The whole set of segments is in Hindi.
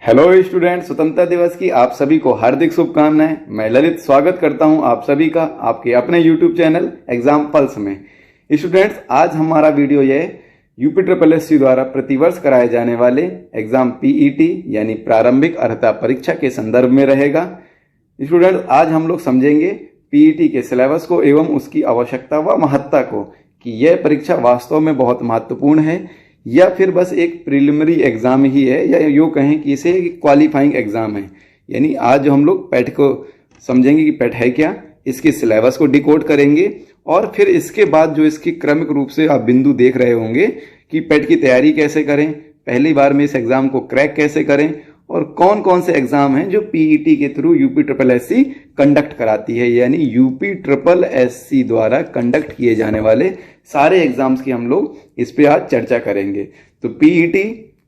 हेलो स्टूडेंट, स्वतंत्रता दिवस की आप सभी को हार्दिक शुभकामनाएं। मैं ललित स्वागत करता हूं आप सभी का आपके अपने यूट्यूब चैनल एग्जाम पल्स में। स्टूडेंट्स, आज हमारा वीडियो यह यूपी ट्रिपल एससी द्वारा प्रतिवर्ष कराए जाने वाले एग्जाम पीईटी यानी प्रारंभिक अर्हता परीक्षा के संदर्भ में रहेगा। स्टूडेंट्स, आज हम लोग समझेंगे पीईटी के सिलेबस को एवं उसकी आवश्यकता व महत्ता को, कि यह परीक्षा वास्तव में बहुत महत्वपूर्ण है या फिर बस एक प्रिलिमिनरी एग्जाम ही है, या यूँ कहें कि इसे क्वालिफाइंग एग्जाम है। यानी आज जो हम लोग पैट को समझेंगे कि पैट है क्या, इसके सिलेबस को डिकोड करेंगे और फिर इसके बाद जो इसकी क्रमिक रूप से आप बिंदु देख रहे होंगे कि पैट की तैयारी कैसे करें, पहली बार में इस एग्जाम को क्रैक कैसे करें और कौन कौन से एग्जाम हैं जो पीईटी के through UP triple SC conduct कराती है। यानी यूपी ट्रिपल एससी द्वारा कंडक्ट किए जाने वाले सारे एग्जाम्स की हम लोग इस पे आज चर्चा करेंगे। तो पीईटी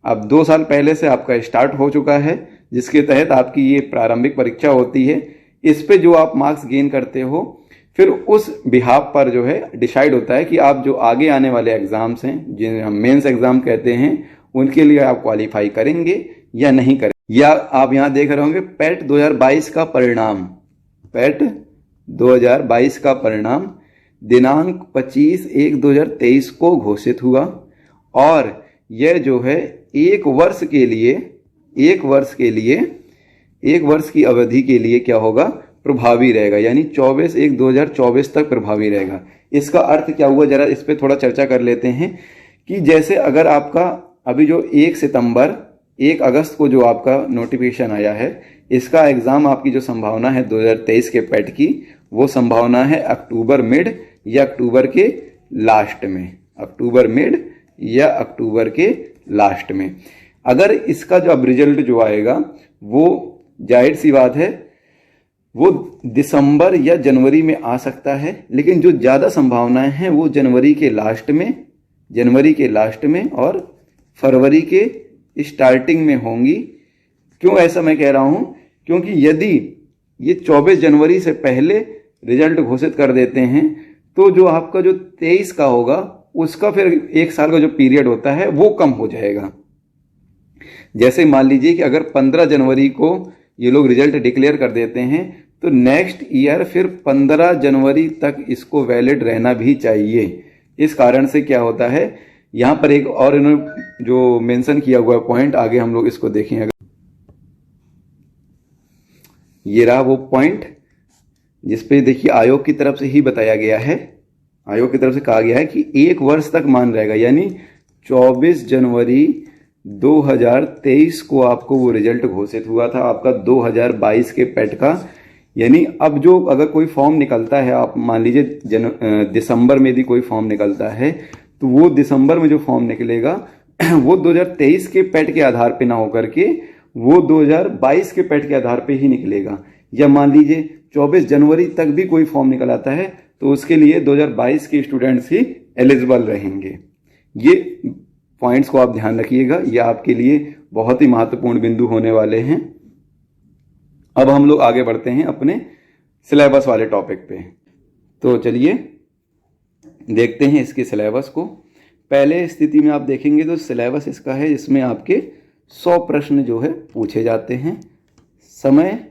अब 2 साल पहले से आपका स्टार्ट हो चुका है, जिसके तहत आपकी ये प्रारंभिक परीक्षा होती है। इस पे जो आप मार्क्स गेन करते हो, फिर उस बिहाफ पर जो है डिसाइड होता है कि आप जो आगे आने वाले एग्जाम्स हैं, जिन्हें हम मेंस एग्जाम कहते हैं, उनके लिए आप क्वालिफाई करेंगे या नहीं करेंगे। या आप यहां देख रहे होंगे पैट 2022 का परिणाम, पैट 2022 का परिणाम दिनांक 25/1/2023 को घोषित हुआ और यह जो है एक वर्ष की अवधि के लिए क्या होगा, प्रभावी रहेगा। यानी 24/1/2024 तक प्रभावी रहेगा। इसका अर्थ क्या हुआ, जरा इस पे थोड़ा चर्चा कर लेते हैं। कि जैसे अगर आपका अभी जो 1 अगस्त को जो आपका नोटिफिकेशन आया है, इसका एग्जाम आपकी जो संभावना है 2023 के पैट की, वो संभावना है अक्टूबर मिड या अक्टूबर के लास्ट में, अक्टूबर मिड या अक्टूबर के लास्ट में। अगर इसका जो अब रिजल्ट जो आएगा, वो जाहिर सी बात है वो दिसंबर या जनवरी में आ सकता है, लेकिन जो ज्यादा संभावनाएं हैं वो जनवरी के लास्ट में और फरवरी के स्टार्टिंग में होंगी। क्यों ऐसा मैं कह रहा हूं, क्योंकि यदि ये 24 जनवरी से पहले रिजल्ट घोषित कर देते हैं तो जो आपका जो 23 का होगा, उसका फिर 1 साल का जो पीरियड होता है वो कम हो जाएगा। जैसे मान लीजिए कि अगर 15 जनवरी को ये लोग रिजल्ट डिक्लेयर कर देते हैं, तो नेक्स्ट ईयर फिर 15 जनवरी तक इसको वैलिड रहना भी चाहिए। इस कारण से क्या होता है, यहां पर एक और इन्होंने जो मेंशन किया हुआ पॉइंट, आगे हम लोग इसको देखेंगे। ये रहा वो पॉइंट जिसपे देखिए आयोग की तरफ से ही बताया गया है, आयोग की तरफ से कहा गया है कि 1 वर्ष तक मान रहेगा। यानी 24 जनवरी 2023 को आपको वो रिजल्ट घोषित हुआ था आपका 2022 के पैट का। यानी अब जो अगर कोई फॉर्म निकलता है, आप मान लीजिए दिसंबर में यदि कोई फॉर्म निकलता है, तो वो दिसंबर में जो फॉर्म निकलेगा वो 2023 के पैट के आधार पे ना होकर के वो 2022 के पैट के आधार पे ही निकलेगा। या मान लीजिए 24 जनवरी तक भी कोई फॉर्म निकल आता है, तो उसके लिए 2022 के स्टूडेंट्स ही एलिजिबल रहेंगे। ये पॉइंट्स को आप ध्यान रखिएगा, ये आपके लिए बहुत ही महत्वपूर्ण बिंदु होने वाले हैं। अब हम लोग आगे बढ़ते हैं अपने सिलेबस वाले टॉपिक पे। तो चलिए देखते हैं इसके सिलेबस को। पहले स्थिति में आप देखेंगे तो सिलेबस इसका है, इसमें आपके 100 प्रश्न जो है पूछे जाते हैं। समय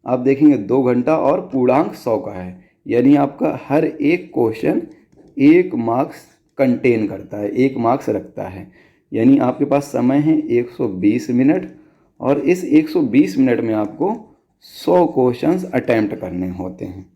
आप देखेंगे 2 घंटा और पूर्णांक 100 का है। यानी आपका हर एक क्वेश्चन 1 मार्क्स कंटेन करता है, 1 मार्क्स रखता है। यानी आपके पास समय है 120 मिनट और इस 120 मिनट में आपको 100 क्वेश्चंस अटेम्प्ट करने होते हैं।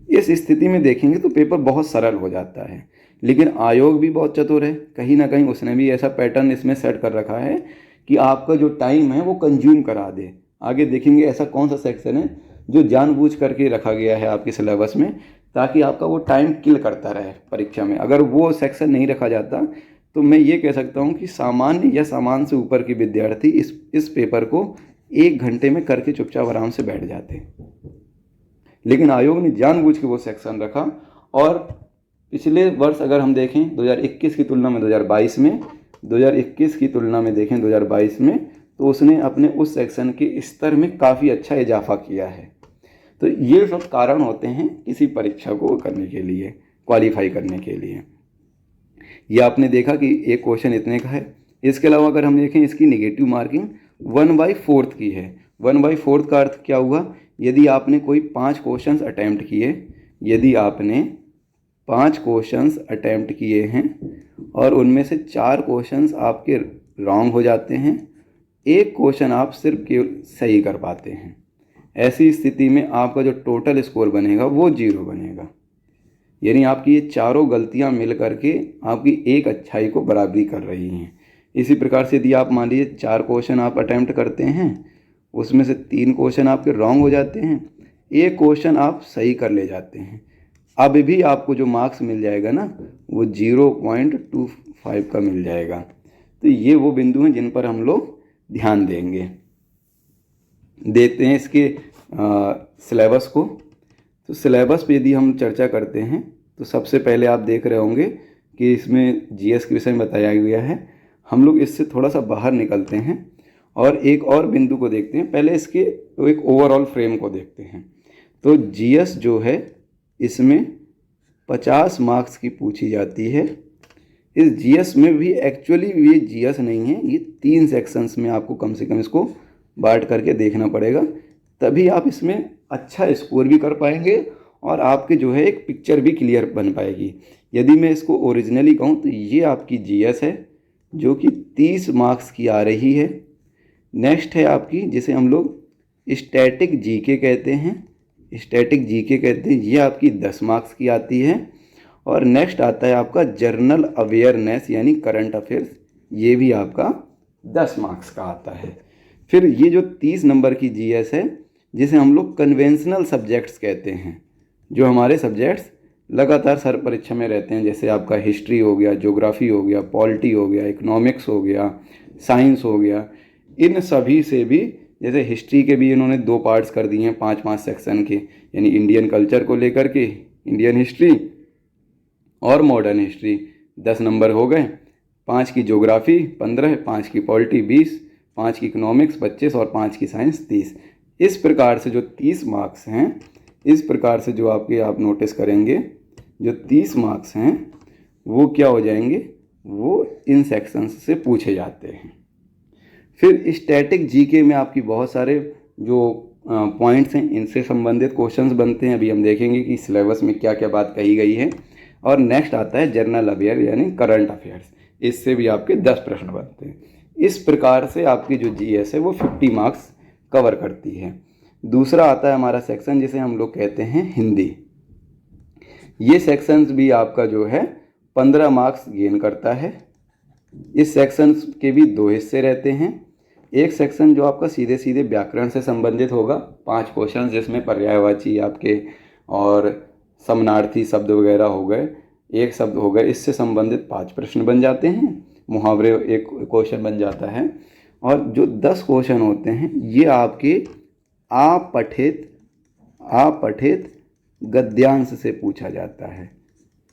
इस स्थिति में देखेंगे तो पेपर बहुत सरल हो जाता है, लेकिन आयोग भी बहुत चतुर है। कहीं ना कहीं उसने भी ऐसा पैटर्न इसमें सेट कर रखा है कि आपका जो टाइम है वो कंज्यूम करा दे। आगे देखेंगे ऐसा कौन सा सेक्शन है जो जानबूझ करके रखा गया है आपके सिलेबस में, ताकि आपका वो टाइम किल करता रहे परीक्षा में। अगर वो सेक्शन नहीं रखा जाता तो मैं ये कह सकता हूँ कि सामान्य या सामान्य से ऊपर के विद्यार्थी इस पेपर को 1 घंटे में करके चुपचाप आराम से बैठ जाते। लेकिन आयोग ने जानबूझ के वो सेक्शन रखा। और पिछले वर्ष अगर हम देखें 2021 की तुलना में 2022 में, 2021 की तुलना में देखें 2022 में, तो उसने अपने उस सेक्शन के स्तर में काफ़ी अच्छा इजाफा किया है। तो ये सब कारण होते हैं किसी परीक्षा को करने के लिए, क्वालिफाई करने के लिए। ये आपने देखा कि एक क्वेश्चन इतने का है। इसके अलावा अगर हम देखें इसकी नेगेटिव मार्किंग 1/4 की है। 1/4 का अर्थ क्या हुआ, यदि आपने कोई 5 क्वेश्चंस अटैम्प्ट किए, यदि आपने 5 क्वेश्चंस अटैम्प्ट किए हैं और उनमें से 4 क्वेश्चंस आपके रॉन्ग हो जाते हैं, एक क्वेश्चन आप सिर्फ केवल सही कर पाते हैं, ऐसी स्थिति में आपका जो टोटल स्कोर बनेगा वो 0 बनेगा। यानी आपकी ये चारों गलतियां मिल करके आपकी एक अच्छाई को बराबरी कर रही हैं। इसी प्रकार से यदि आप मान लीजिए 4 क्वेश्चन आप अटैम्प्ट करते हैं, उसमें से 3 क्वेश्चन आपके रॉन्ग हो जाते हैं, एक क्वेश्चन आप सही कर ले जाते हैं, अब भी आपको जो मार्क्स मिल जाएगा ना वो 0.25 का मिल जाएगा। तो ये वो बिंदु हैं जिन पर हम लोग ध्यान देंगे। देखते हैं इसके सिलेबस को। तो सिलेबस पे यदि हम चर्चा करते हैं तो सबसे पहले आप देख रहे होंगे कि इसमें जीएस के विषय में बताया गया है। हम लोग इससे थोड़ा सा बाहर निकलते हैं और एक और बिंदु को देखते हैं। पहले इसके एक ओवरऑल फ्रेम को देखते हैं। तो जीएस जो है इसमें 50 मार्क्स की पूछी जाती है। इस जीएस में भी एक्चुअली ये जीएस नहीं है, ये 3 सेक्शंस में आपको कम से कम इसको बांट करके देखना पड़ेगा, तभी आप इसमें अच्छा स्कोर भी कर पाएंगे और आपके जो है एक पिक्चर भी क्लियर बन पाएगी। यदि मैं इसको ओरिजिनली कहूँ तो ये आपकी जीएस है जो कि 30 मार्क्स की आ रही है। नेक्स्ट है आपकी जिसे हम लोग स्टैटिक जीके कहते हैं, स्टैटिक जीके कहते हैं, ये आपकी 10 मार्क्स की आती है। और नेक्स्ट आता है आपका जनरल अवेयरनेस यानी करंट अफेयर्स, ये भी आपका 10 मार्क्स का आता है। फिर ये जो 30 नंबर की जीएस है जिसे हम लोग कन्वेंशनल सब्जेक्ट्स कहते हैं, जो हमारे सब्जेक्ट्स लगातार सर परीक्षा में रहते हैं, जैसे आपका हिस्ट्री हो गया, ज्योग्राफी हो गया, पॉलिटी हो गया, इकोनॉमिक्स हो गया, साइंस हो गया, इन सभी से भी, जैसे हिस्ट्री के भी इन्होंने 2 पार्ट्स कर दिए हैं 5-5 सेक्शन के, यानी इंडियन कल्चर को लेकर के इंडियन हिस्ट्री और मॉडर्न हिस्ट्री 10 नंबर हो गए, 5 की ज्योग्राफी 15, 5 की पॉलिटी 20, 5 की इकोनॉमिक्स 25 और 5 की साइंस 30। इस प्रकार से जो 30 मार्क्स हैं, इस प्रकार से जो आप नोटिस करेंगे जो 30 मार्क्स हैं वो क्या हो जाएंगे, वो इन सेक्शंस से पूछे जाते हैं। फिर स्टैटिक जीके में आपकी बहुत सारे जो पॉइंट्स हैं इनसे संबंधित क्वेश्चंस बनते हैं। अभी हम देखेंगे कि सिलेबस में क्या क्या बात कही गई है। और नेक्स्ट आता है जनरल अवेयर यानी करंट अफेयर्स, इससे भी आपके 10 प्रश्न बनते हैं। इस प्रकार से आपकी जो जीएस है वो 50 मार्क्स कवर करती है। दूसरा आता है हमारा सेक्शन जिसे हम लोग कहते हैं हिंदी। ये सेक्शंस भी आपका जो है 15 मार्क्स गेन करता है। इस सेक्शंस के भी 2 हिस्से रहते हैं। एक सेक्शन जो आपका सीधे सीधे व्याकरण से संबंधित होगा, 5 क्वेश्चन जिसमें पर्यायवाची आपके और समानार्थी शब्द वगैरह हो गए, एक शब्द हो गए, इससे संबंधित 5 प्रश्न बन जाते हैं। मुहावरे एक क्वेश्चन बन जाता है। और जो 10 क्वेश्चन होते हैं ये आपके अपठित गद्यांश से पूछा जाता है।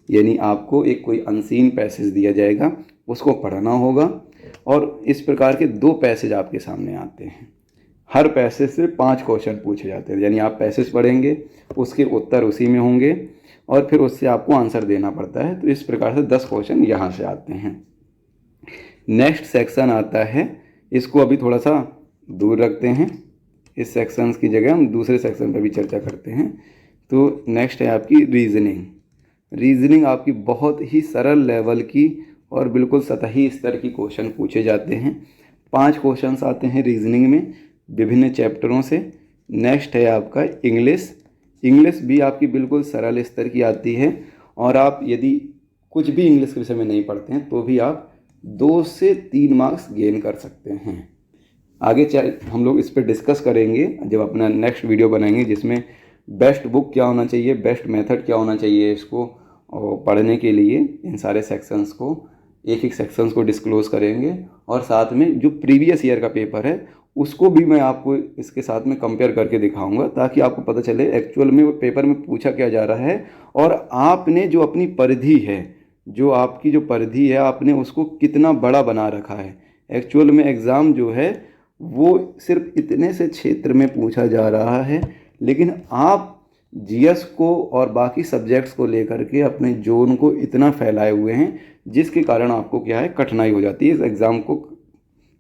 यानी आपको एक कोई अनसीन पैसेज दिया जाएगा, उसको पढ़ना होगा और इस प्रकार के 2 पैसेज आपके सामने आते हैं। हर पैसेज से 5 क्वेश्चन पूछे जाते हैं। यानी आप पैसेज पढ़ेंगे, उसके उत्तर उसी में होंगे और फिर उससे आपको आंसर देना पड़ता है। तो इस प्रकार से 10 क्वेश्चन यहाँ से आते हैं। नेक्स्ट सेक्शन आता है, इसको अभी थोड़ा सा दूर रखते हैं, इस सेक्शंस की जगह हम दूसरे सेक्शन पर भी चर्चा करते हैं। तो नेक्स्ट है आपकी रीजनिंग आपकी बहुत ही सरल लेवल की और बिल्कुल सतही स्तर की क्वेश्चन पूछे जाते हैं। 5 क्वेश्चंस आते हैं रीजनिंग में विभिन्न चैप्टरों से। नेक्स्ट है आपका इंग्लिश भी आपकी बिल्कुल सरल स्तर की आती है और आप यदि कुछ भी इंग्लिश के विषय में नहीं पढ़ते हैं तो भी आप 2 से 3 मार्क्स गेन कर सकते हैं। आगे हम लोग इस पर डिस्कस करेंगे जब अपना नेक्स्ट वीडियो बनाएंगे, जिसमें बेस्ट बुक क्या होना चाहिए, बेस्ट मेथड क्या होना चाहिए इसको पढ़ने के लिए। इन सारे सेक्शंस को एक सेक्शंस को डिस्क्लोज करेंगे और साथ में जो प्रीवियस ईयर का पेपर है उसको भी मैं आपको इसके साथ में कंपेयर करके दिखाऊंगा, ताकि आपको पता चले एक्चुअल में वो पेपर में पूछा क्या जा रहा है और आपने जो अपनी परिधि है, जो आपकी जो परिधि है, आपने उसको कितना बड़ा बना रखा है। एक्चुअल में एग्ज़ाम जो है वो सिर्फ इतने से क्षेत्र में पूछा जा रहा है, लेकिन आप जीएस को और बाकी सब्जेक्ट्स को लेकर के अपने जोन को इतना फैलाए हुए हैं, जिसके कारण आपको क्या है कठिनाई हो जाती है इस एग्ज़ाम को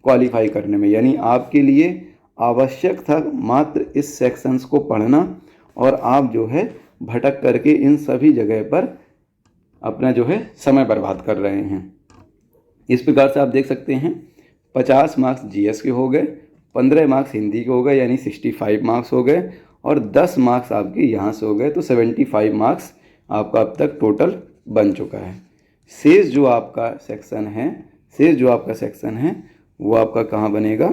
क्वालिफाई करने में, यानी आपके लिए आवश्यक था मात्र इस सेक्शंस को पढ़ना और आप जो है भटक करके इन सभी जगह पर अपना जो है समय बर्बाद कर रहे हैं। इस प्रकार से आप देख सकते हैं 50 मार्क्स जीएस के हो गए, 15 मार्क्स हिंदी के हो गए यानी 65 मार्क्स हो गए और 10 मार्क्स आपके यहाँ से हो गए, तो 75 मार्क्स आपका अब तक टोटल बन चुका है। शेष जो आपका सेक्शन है वो आपका कहाँ बनेगा,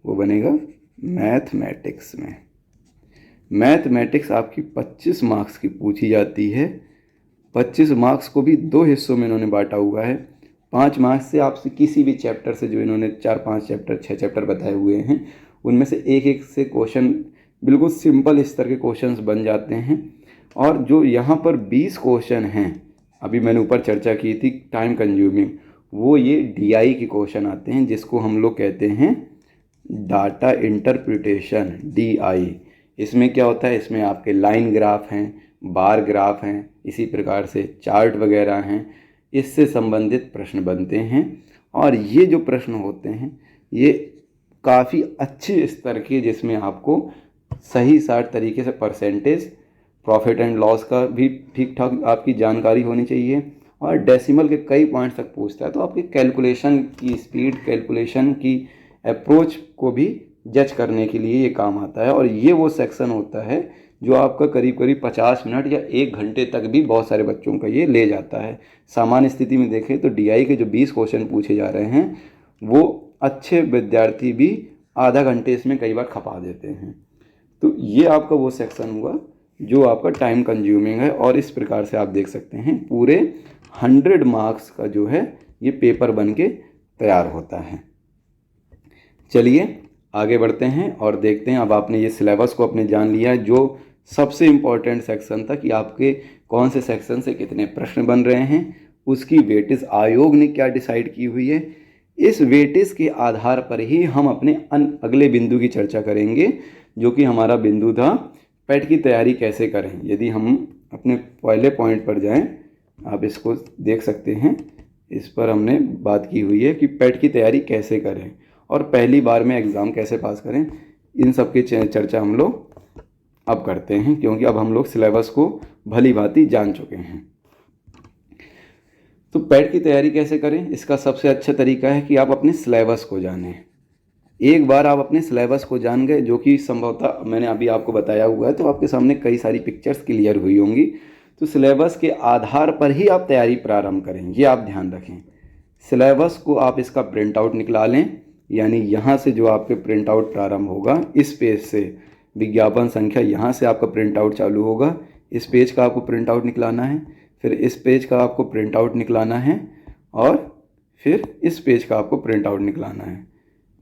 वो बनेगा मैथमेटिक्स में। मैथमेटिक्स आपकी 25 मार्क्स की पूछी जाती है। 25 मार्क्स को भी 2 हिस्सों में इन्होंने बांटा हुआ है। 5 मार्क्स से आपसे किसी भी चैप्टर से, जो इन्होंने 4-5 चैप्टर 6 चैप्टर बताए हुए हैं, उनमें से एक से क्वेश्चन बिल्कुल सिंपल स्तर के क्वेश्चंस बन जाते हैं। और जो यहाँ पर 20 क्वेश्चन हैं, अभी मैंने ऊपर चर्चा की थी टाइम कंज्यूमिंग, वो ये डीआई के क्वेश्चन आते हैं, जिसको हम लोग कहते हैं डाटा इंटरप्रिटेशन, डीआई। इसमें क्या होता है, इसमें आपके लाइन ग्राफ हैं, बार ग्राफ हैं, इसी प्रकार से चार्ट वगैरह हैं, इससे संबंधित प्रश्न बनते हैं। और ये जो प्रश्न होते हैं ये काफ़ी अच्छे स्तर के, जिसमें आपको सही साठ तरीके से परसेंटेज, प्रॉफिट एंड लॉस का भी ठीक ठाक आपकी जानकारी होनी चाहिए और डेसिमल के कई पॉइंट्स तक पूछता है। तो आपकी कैलकुलेशन की स्पीड, कैलकुलेशन की अप्रोच को भी जज करने के लिए ये काम आता है। और ये वो सेक्शन होता है जो आपका करीब करीब 50 मिनट या 1 घंटे तक भी बहुत सारे बच्चों का ये ले जाता है। सामान्य स्थिति में देखें तो डीआई के जो 20 क्वेश्चन पूछे जा रहे हैं वो अच्छे विद्यार्थी भी आधा घंटे इसमें कई बार खपा देते हैं। तो ये आपका वो सेक्शन हुआ जो आपका टाइम कंज्यूमिंग है। और इस प्रकार से आप देख सकते हैं पूरे 100 मार्क्स का जो है ये पेपर बन के तैयार होता है। चलिए आगे बढ़ते हैं और देखते हैं। अब आपने ये सिलेबस को अपने जान लिया है, जो सबसे इम्पोर्टेंट सेक्शन था कि आपके कौन से सेक्शन से कितने प्रश्न बन रहे हैं, उसकी वेटेज आयोग ने क्या डिसाइड की हुई है। इस वेटेज के आधार पर ही हम अपने अगले बिंदु की चर्चा करेंगे, जो कि हमारा बिंदु था पेट की तैयारी कैसे करें। यदि हम अपने पहले पॉइंट पर जाएं, आप इसको देख सकते हैं, इस पर हमने बात की हुई है कि पेट की तैयारी कैसे करें और पहली बार में एग्ज़ाम कैसे पास करें। इन सब की चर्चा हम लोग अब करते हैं, क्योंकि अब हम लोग सिलेबस को भली भांति जान चुके हैं। तो पेट की तैयारी कैसे करें, इसका सबसे अच्छा तरीका है कि आप अपने सिलेबस को जानें। एक बार आप अपने सिलेबस को जान गए, जो कि संभवतः मैंने अभी आपको बताया हुआ है, तो आपके सामने कई सारी पिक्चर्स क्लियर हुई होंगी। तो सिलेबस के आधार पर ही आप तैयारी प्रारंभ करें, ये आप ध्यान रखें। सिलेबस को आप इसका प्रिंट आउट निकला लें, यानी यहाँ से जो आपके प्रिंट आउट प्रारंभ होगा, इस पेज से विज्ञापन संख्या यहाँ से आपका प्रिंट आउट चालू होगा। इस पेज का आपको प्रिंट आउट निकलाना है, फिर इस पेज का आपको प्रिंट आउट निकलाना है और फिर इस पेज का आपको प्रिंट आउट निकलाना है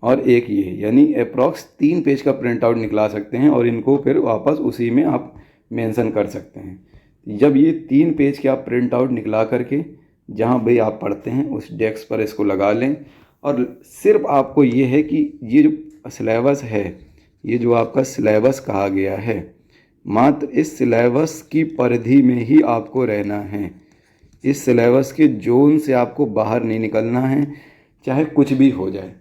और एक ये, यानी अप्रॉक्स 3 पेज का प्रिंट आउट निकला सकते हैं और इनको फिर वापस उसी में आप मेंशन कर सकते हैं। जब ये 3 पेज के आप प्रिंट आउट निकला करके जहाँ भी आप पढ़ते हैं उस डेस्क पर इसको लगा लें। और सिर्फ आपको ये है कि ये जो सिलेबस है, ये जो आपका सिलेबस कहा गया है, मात्र इस सिलेबस की परिधि में ही आपको रहना है। इस सिलेबस के जोन से आपको बाहर नहीं निकलना है, चाहे कुछ भी हो जाए।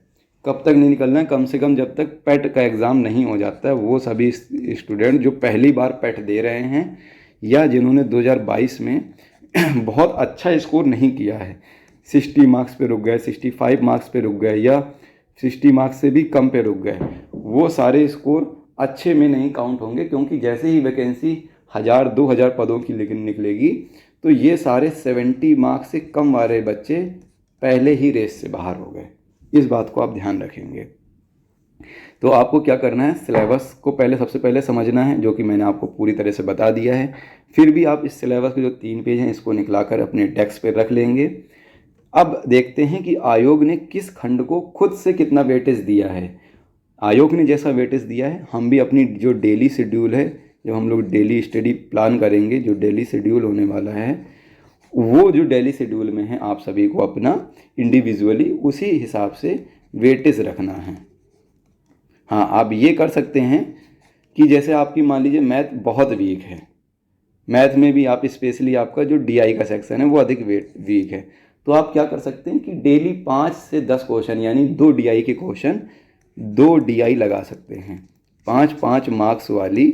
कब तक नहीं निकलना है, कम से कम जब तक पेट का एग्ज़ाम नहीं हो जाता है। वो सभी स्टूडेंट जो पहली बार पेट दे रहे हैं या जिन्होंने 2022 में बहुत अच्छा स्कोर नहीं किया है, 60 मार्क्स पे रुक गए, 65 मार्क्स पे रुक गए या 60 मार्क्स से भी कम पे रुक गए, वो सारे स्कोर अच्छे में नहीं काउंट होंगे। क्योंकि जैसे ही वैकेंसी 1000-2000 पदों की निकलेगी तो ये सारे 70 मार्क्स से कम वाले बच्चे पहले ही रेस से बाहर हो गए। इस बात को आप ध्यान रखेंगे। तो आपको क्या करना है, सिलेबस को सबसे पहले समझना है, जो कि मैंने आपको पूरी तरह से बता दिया है। फिर भी आप इस सिलेबस के जो 3 पेज हैं इसको निकलाकर अपने डेस्क पर रख लेंगे। अब देखते हैं कि आयोग ने किस खंड को खुद से कितना वेटेज दिया है। आयोग ने जैसा वेटेज दिया है, हम भी अपनी जो डेली शेड्यूल है, जो हम लोग डेली स्टडी प्लान करेंगे, जो डेली शेड्यूल होने वाला है, वो जो डेली शेड्यूल में है, आप सभी को अपना इंडिविजुअली उसी हिसाब से वेटेज रखना है। हाँ, आप ये कर सकते हैं कि जैसे आपकी मान लीजिए मैथ बहुत वीक है, मैथ में भी आप स्पेशली आपका जो डीआई का सेक्शन है वो अधिक वीक है, तो आप क्या कर सकते हैं कि डेली 5 से 10 क्वेश्चन यानी 2 DI के क्वेश्चन 2 DI लगा सकते हैं। 5-5 मार्क्स वाली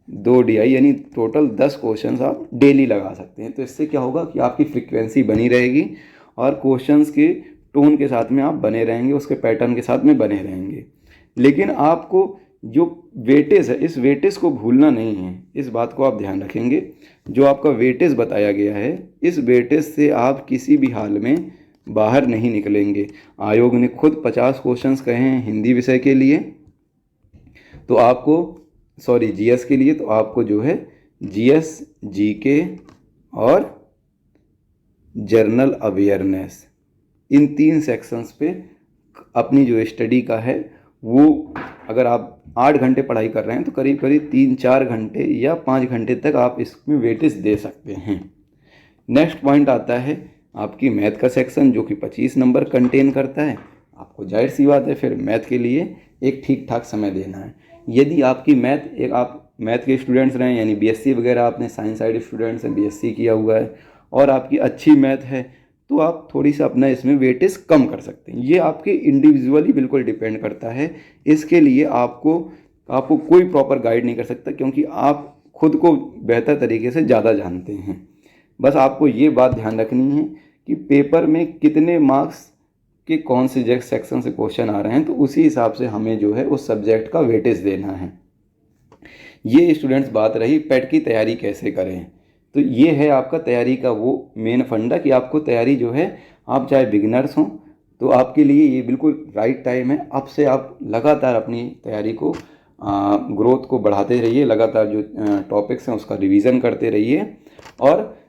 2 DI यानी टोटल 10 क्वेश्चंस आप डेली लगा सकते हैं। तो इससे क्या होगा कि आपकी फ्रीक्वेंसी बनी रहेगी और क्वेश्चंस के टोन के साथ में आप बने रहेंगे, उसके पैटर्न के साथ में बने रहेंगे। लेकिन आपको जो वेटेज है, इस वेटेज को भूलना नहीं है, इस बात को आप ध्यान रखेंगे। जो आपका वेटेज बताया गया है, इस वेटेज से आप किसी भी हाल में बाहर नहीं निकलेंगे। आयोग ने खुद 50 क्वेश्चंस कहे हैं हिंदी विषय के लिए, तो आपको GS के लिए, तो आपको जो है GS, GK और जनरल अवेयरनेस, इन 3 सेक्शंस पे अपनी जो स्टडी का है वो, अगर आप 8 घंटे पढ़ाई कर रहे हैं तो करीब करीब 3-4 घंटे या 5 घंटे तक आप इसमें वेटेज दे सकते हैं। नेक्स्ट पॉइंट आता है आपकी मैथ का सेक्शन, जो कि 25 नंबर कंटेन करता है। आपको जाहिर सी बात है फिर मैथ के लिए एक ठीक ठाक समय देना है। यदि आपकी आप मैथ के स्टूडेंट्स रहे, यानी BSc वगैरह, आपने साइंस साइड स्टूडेंट्स हैं, BSc किया हुआ है और आपकी अच्छी मैथ है, तो आप थोड़ी सा अपना इसमें वेटेज कम कर सकते हैं। ये आपके इंडिविजुअली बिल्कुल डिपेंड करता है। इसके लिए आपको कोई प्रॉपर गाइड नहीं कर सकता, क्योंकि आप खुद को बेहतर तरीके से ज़्यादा जानते हैं। बस आपको ये बात ध्यान रखनी है कि पेपर में कितने मार्क्स के कौन से सेक्शन से क्वेश्चन आ रहे हैं, तो उसी हिसाब से हमें जो है उस सब्जेक्ट का वेटेज देना है। ये स्टूडेंट्स बात रही पेट की तैयारी कैसे करें। तो ये है आपका तैयारी का वो मेन फंडा कि आपको तैयारी जो है, आप चाहे बिगिनर्स हों तो आपके लिए ये बिल्कुल राइट टाइम है। अब से आप लगातार अपनी तैयारी को ग्रोथ को बढ़ाते रहिए, लगातार जो टॉपिक्स हैं उसका रिवीजन करते रहिए, और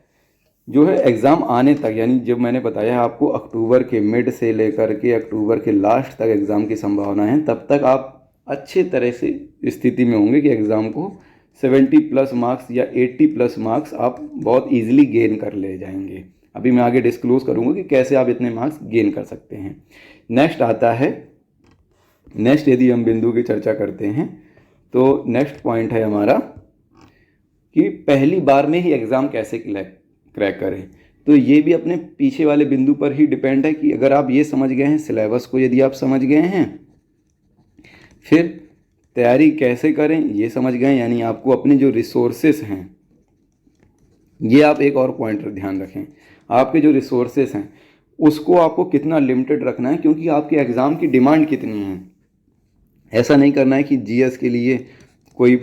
जो है एग्ज़ाम आने तक, यानी जब मैंने बताया आपको अक्टूबर के मिड से लेकर के अक्टूबर के लास्ट तक एग्ज़ाम की संभावना है, तब तक आप अच्छे तरह से स्थिति में होंगे कि एग्ज़ाम को 70+ मार्क्स या 80+ मार्क्स आप बहुत ईजिली गेन कर ले जाएंगे। अभी मैं आगे डिस्क्लोज़ करूँगा कि कैसे आप इतने मार्क्स गेन कर सकते हैं। नेक्स्ट आता है, नेक्स्ट यदि हम बिंदु की चर्चा करते हैं तो नेक्स्ट पॉइंट है हमारा कि पहली बार में ही एग्ज़ाम कैसे क्रैक करें। तो ये भी अपने पीछे वाले बिंदु पर ही डिपेंड है कि अगर आप ये समझ गए हैं, सिलेबस को यदि आप समझ गए हैं, फिर तैयारी कैसे करें ये समझ गए, यानी आपको अपने जो रिसोर्सेस हैं, ये आप एक और पॉइंट ध्यान रखें, आपके जो रिसोर्सेस हैं उसको आपको कितना लिमिटेड रखना है, क्योंकि आपके एग्ज़ाम की डिमांड कितनी है। ऐसा नहीं करना है कि GS के लिए कोई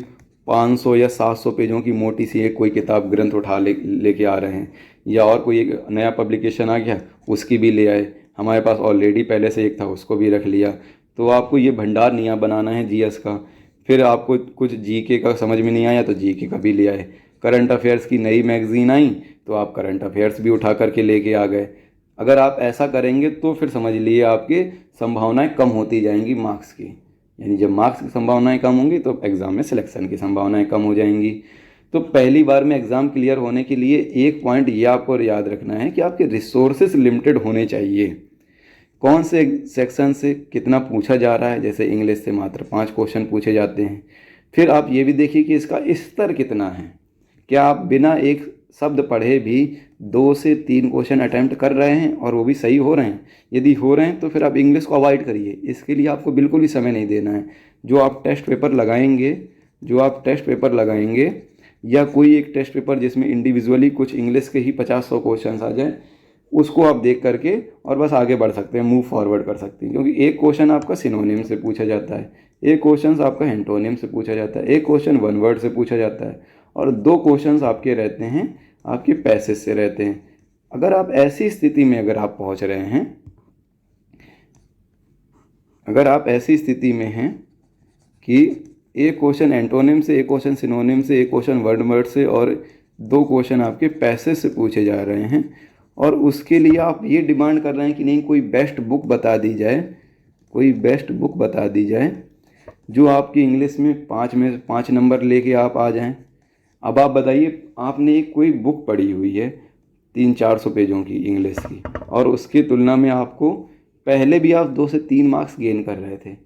500 या 700 पेजों की मोटी सी एक कोई किताब ग्रंथ उठा लेके आ रहे हैं, या और कोई एक नया पब्लिकेशन आ गया उसकी भी ले आए, हमारे पास ऑलरेडी पहले से एक था उसको भी रख लिया। तो आपको ये भंडार नहीं बनाना है GS का। फिर आपको कुछ GK का समझ में नहीं आया तो GK का भी ले आए, करंट अफेयर्स की नई मैगज़ीन आई तो आप करंट अफेयर्स भी उठा करके लेके आ गए। अगर आप ऐसा करेंगे तो फिर समझ लिए आपकी संभावनाएं कम होती जाएंगी मार्क्स की, यानी जब मार्क्स की संभावनाएं कम होंगी तो एग्ज़ाम में सिलेक्शन की संभावनाएं कम हो जाएंगी। तो पहली बार में एग्ज़ाम क्लियर होने के लिए एक पॉइंट ये आपको याद रखना है कि आपके रिसोर्सेज लिमिटेड होने चाहिए। कौन से सेक्शन से कितना पूछा जा रहा है, जैसे इंग्लिश से मात्र 5 क्वेश्चन पूछे जाते हैं। फिर आप ये भी देखिए कि इसका स्तर कितना है, क्या आप बिना एक शब्द पढ़े भी 2 से 3 क्वेश्चन अटैम्प्ट कर रहे हैं और वो भी सही हो रहे हैं। यदि हो रहे हैं तो फिर आप इंग्लिश को अवॉइड करिए, इसके लिए आपको बिल्कुल भी समय नहीं देना है। जो आप टेस्ट पेपर लगाएंगे या कोई एक टेस्ट पेपर जिसमें इंडिविजुअली कुछ इंग्लिश के ही 50-100 क्वेश्चन आ जाए, उसको आप देख करके और बस आगे बढ़ सकते हैं, मूव फॉरवर्ड कर सकते हैं। क्योंकि एक क्वेश्चन आपका सिनोनिम से पूछा जाता है, एक क्वेश्चन आपका एंटोनिम से पूछा जाता है, एक क्वेश्चन वन वर्ड से पूछा जाता है, और 2 क्वेश्चन आपके रहते हैं आपके पैसेज से रहते हैं। अगर आप ऐसी स्थिति में पहुंच रहे हैं, अगर आप ऐसी स्थिति में हैं कि एक क्वेश्चन एंटोनिम से, एक क्वेश्चन सिनोनिम से, एक क्वेश्चन वर्ड से और 2 क्वेश्चन आपके पैसेज से पूछे जा रहे हैं, और उसके लिए आप ये डिमांड कर रहे हैं कि नहीं कोई बेस्ट बुक बता दी जाए, जो आपकी इंग्लिश में 5 नंबर लेके आप आ जाएं। अब आप बताइए, आपने एक कोई बुक पढ़ी हुई है 300-400 पेजों की इंग्लिश की, और उसकी तुलना में आपको पहले भी आप 2 से 3 मार्क्स गेन कर रहे थे,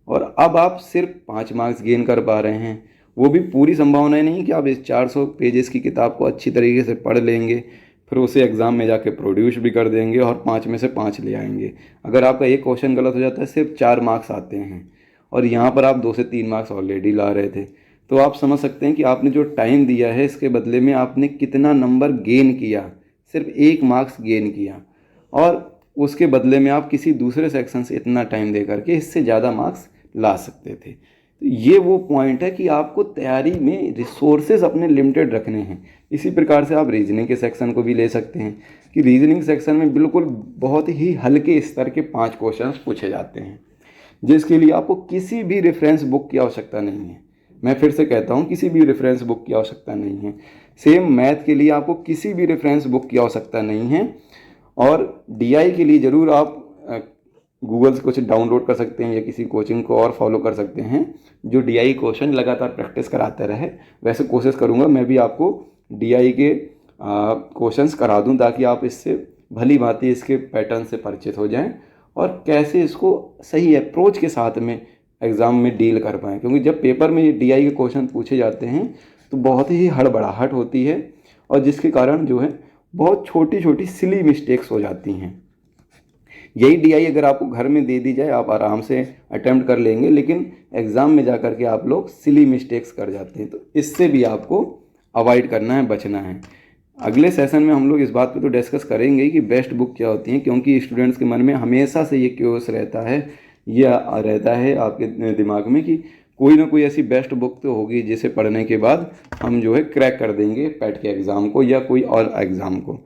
और अब आप सिर्फ 5 मार्क्स गेन कर पा रहे हैं। वो भी पूरी संभावना नहीं कि आप इस 400 पेजेस की किताब को अच्छी तरीके से पढ़ लेंगे, फिर उसे एग्ज़ाम में जाके प्रोड्यूस भी कर देंगे और 5 में से 5 ले आएंगे। अगर आपका एक क्वेश्चन गलत हो जाता है सिर्फ 4 मार्क्स आते हैं, और यहाँ पर आप 2 से 3 मार्क्स ऑलरेडी ला रहे थे। तो आप समझ सकते हैं कि आपने जो टाइम दिया है इसके बदले में आपने कितना नंबर गेन किया, सिर्फ 1 मार्क्स गेन किया, और उसके बदले में आप किसी दूसरे सेक्शन से इतना टाइम दे करके इससे ज़्यादा मार्क्स ला सकते थे। तो ये वो पॉइंट है कि आपको तैयारी में रिसोर्सेज अपने लिमिटेड रखने हैं। इसी प्रकार से आप रीजनिंग के सेक्शन को भी ले सकते हैं कि रीजनिंग सेक्शन में बिल्कुल बहुत ही हल्के स्तर के 5 क्वेश्चंस पूछे जाते हैं, जिसके लिए आपको किसी भी रेफरेंस बुक की आवश्यकता नहीं है। मैं फिर से कहता हूँ, किसी भी रेफरेंस बुक की आवश्यकता नहीं है। सेम मैथ के लिए आपको किसी भी रेफरेंस बुक की आवश्यकता नहीं है, और डीआई के लिए ज़रूर आप गूगल से कुछ डाउनलोड कर सकते हैं या किसी कोचिंग को और फॉलो कर सकते हैं जो डीआई क्वेश्चन लगातार प्रैक्टिस कराते रहे। वैसे कोशिश करूँगा मैं भी आपको डीआई के क्वेश्चंस करा दूं, ताकि आप इससे भली भांति इसके पैटर्न से परिचित हो जाएं और कैसे इसको सही अप्रोच के साथ में एग्ज़ाम में डील कर पाएँ। क्योंकि जब पेपर में ये डीआई के क्वेश्चन पूछे जाते हैं तो बहुत ही हड़बड़ाहट होती है, और जिसके कारण जो है बहुत छोटी छोटी सिली मिस्टेक्स हो जाती हैं। यही डीआई अगर आपको घर में दे दी जाए आप आराम से अटेम्प्ट कर लेंगे, लेकिन एग्ज़ाम में जा कर के आप लोग सिली मिस्टेक्स कर जाते हैं। तो इससे भी आपको अवॉइड करना है, बचना है। अगले सेशन में हम लोग इस बात पे तो डिस्कस करेंगे कि बेस्ट बुक क्या होती हैं, क्योंकि स्टूडेंट्स के मन में हमेशा से ये क्यूरियस रहता है, ये रहता है आपके दिमाग में कि कोई ना कोई ऐसी बेस्ट बुक तो होगी जिसे पढ़ने के बाद हम जो है क्रैक कर देंगे पैट के एग्ज़ाम को या कोई और एग्ज़ाम को।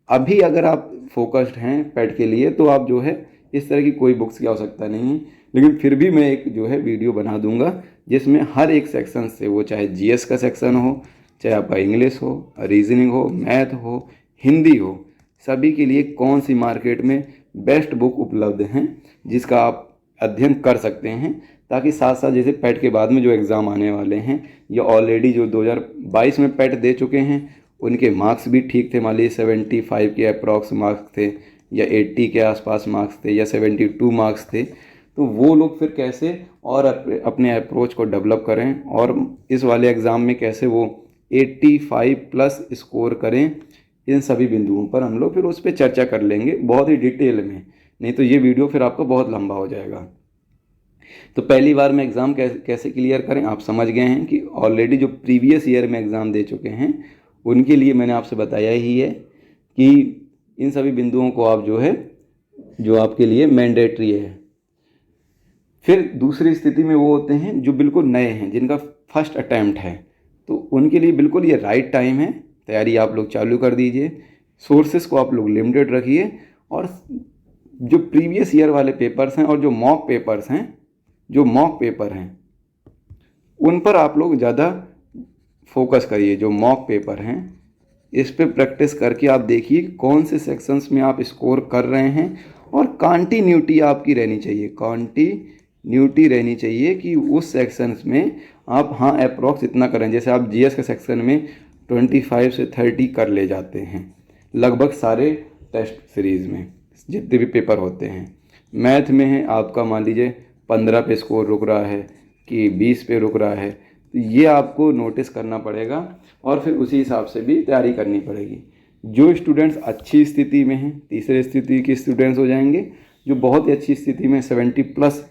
अभी अगर आप फोकस्ड हैं पैट के लिए तो आप जो है इस तरह की कोई बुक्स की आवश्यकता नहीं है, लेकिन फिर भी मैं एक जो है वीडियो बना दूंगा जिसमें हर एक सेक्शन से, वो चाहे जीएस का सेक्शन हो, चाहे आपका इंग्लिश हो, रीजनिंग हो, मैथ हो, हिंदी हो, सभी के लिए कौन सी मार्केट में बेस्ट बुक उपलब्ध हैं जिसका आप अध्ययन कर सकते हैं, ताकि साथ साथ जैसे पैट के बाद में जो एग्ज़ाम आने वाले हैं या ऑलरेडी जो 2022 में पैट दे चुके हैं उनके मार्क्स भी ठीक थे, मान लीजिए 75 के अप्रॉक्स मार्क्स थे या 80 के आसपास मार्क्स थे या 72 मार्क्स थे, तो वो लोग फिर कैसे और अपने अप्रोच को डेवलप करें और इस वाले एग्ज़ाम में कैसे वो 85 प्लस स्कोर करें, इन सभी बिंदुओं पर हम लोग फिर उस पर चर्चा कर लेंगे बहुत ही डिटेल में। नहीं तो ये वीडियो फिर आपका बहुत लंबा हो जाएगा। तो पहली बार में एग्ज़ाम कैसे क्लियर करें आप समझ गए हैं कि ऑलरेडी जो प्रीवियस ईयर में एग्ज़ाम दे चुके हैं उनके लिए मैंने आपसे बताया ही है कि इन सभी बिंदुओं को आप जो है जो आपके लिए मैंडेटरी है। फिर दूसरी स्थिति में वो होते हैं जो बिल्कुल नए हैं, जिनका फर्स्ट अटैम्प्ट है, तो उनके लिए बिल्कुल ये राइट टाइम है, तैयारी आप लोग चालू कर दीजिए, सोर्सेस को आप लोग लिमिटेड रखिए, और जो प्रीवियस ईयर वाले पेपर्स हैं और जो मॉक पेपर्स हैं, जो मॉक पेपर हैं उन पर आप लोग ज़्यादा फोकस करिए। जो मॉक पेपर हैं इस पे प्रैक्टिस करके आप देखिए कौन से सेक्शंस में आप स्कोर कर रहे हैं, और कंटिन्यूटी आपकी रहनी चाहिए, कंटिन्यूटी रहनी चाहिए कि उस सेक्शंस में आप हाँ अप्रॉक्स इतना करें। जैसे आप जीएस के सेक्शन में 25 से 30 कर ले जाते हैं लगभग सारे टेस्ट सीरीज़ में जितने भी पेपर होते हैं। मैथ में है आपका मान लीजिए 15 पे स्कोर रुक रहा है कि 20 पे रुक रहा है, तो ये आपको नोटिस करना पड़ेगा और फिर उसी हिसाब से भी तैयारी करनी पड़ेगी। जो स्टूडेंट्स अच्छी स्थिति में हैं, तीसरे स्थिति के स्टूडेंट्स हो जाएंगे, जो बहुत ही अच्छी स्थिति में 70 प्लस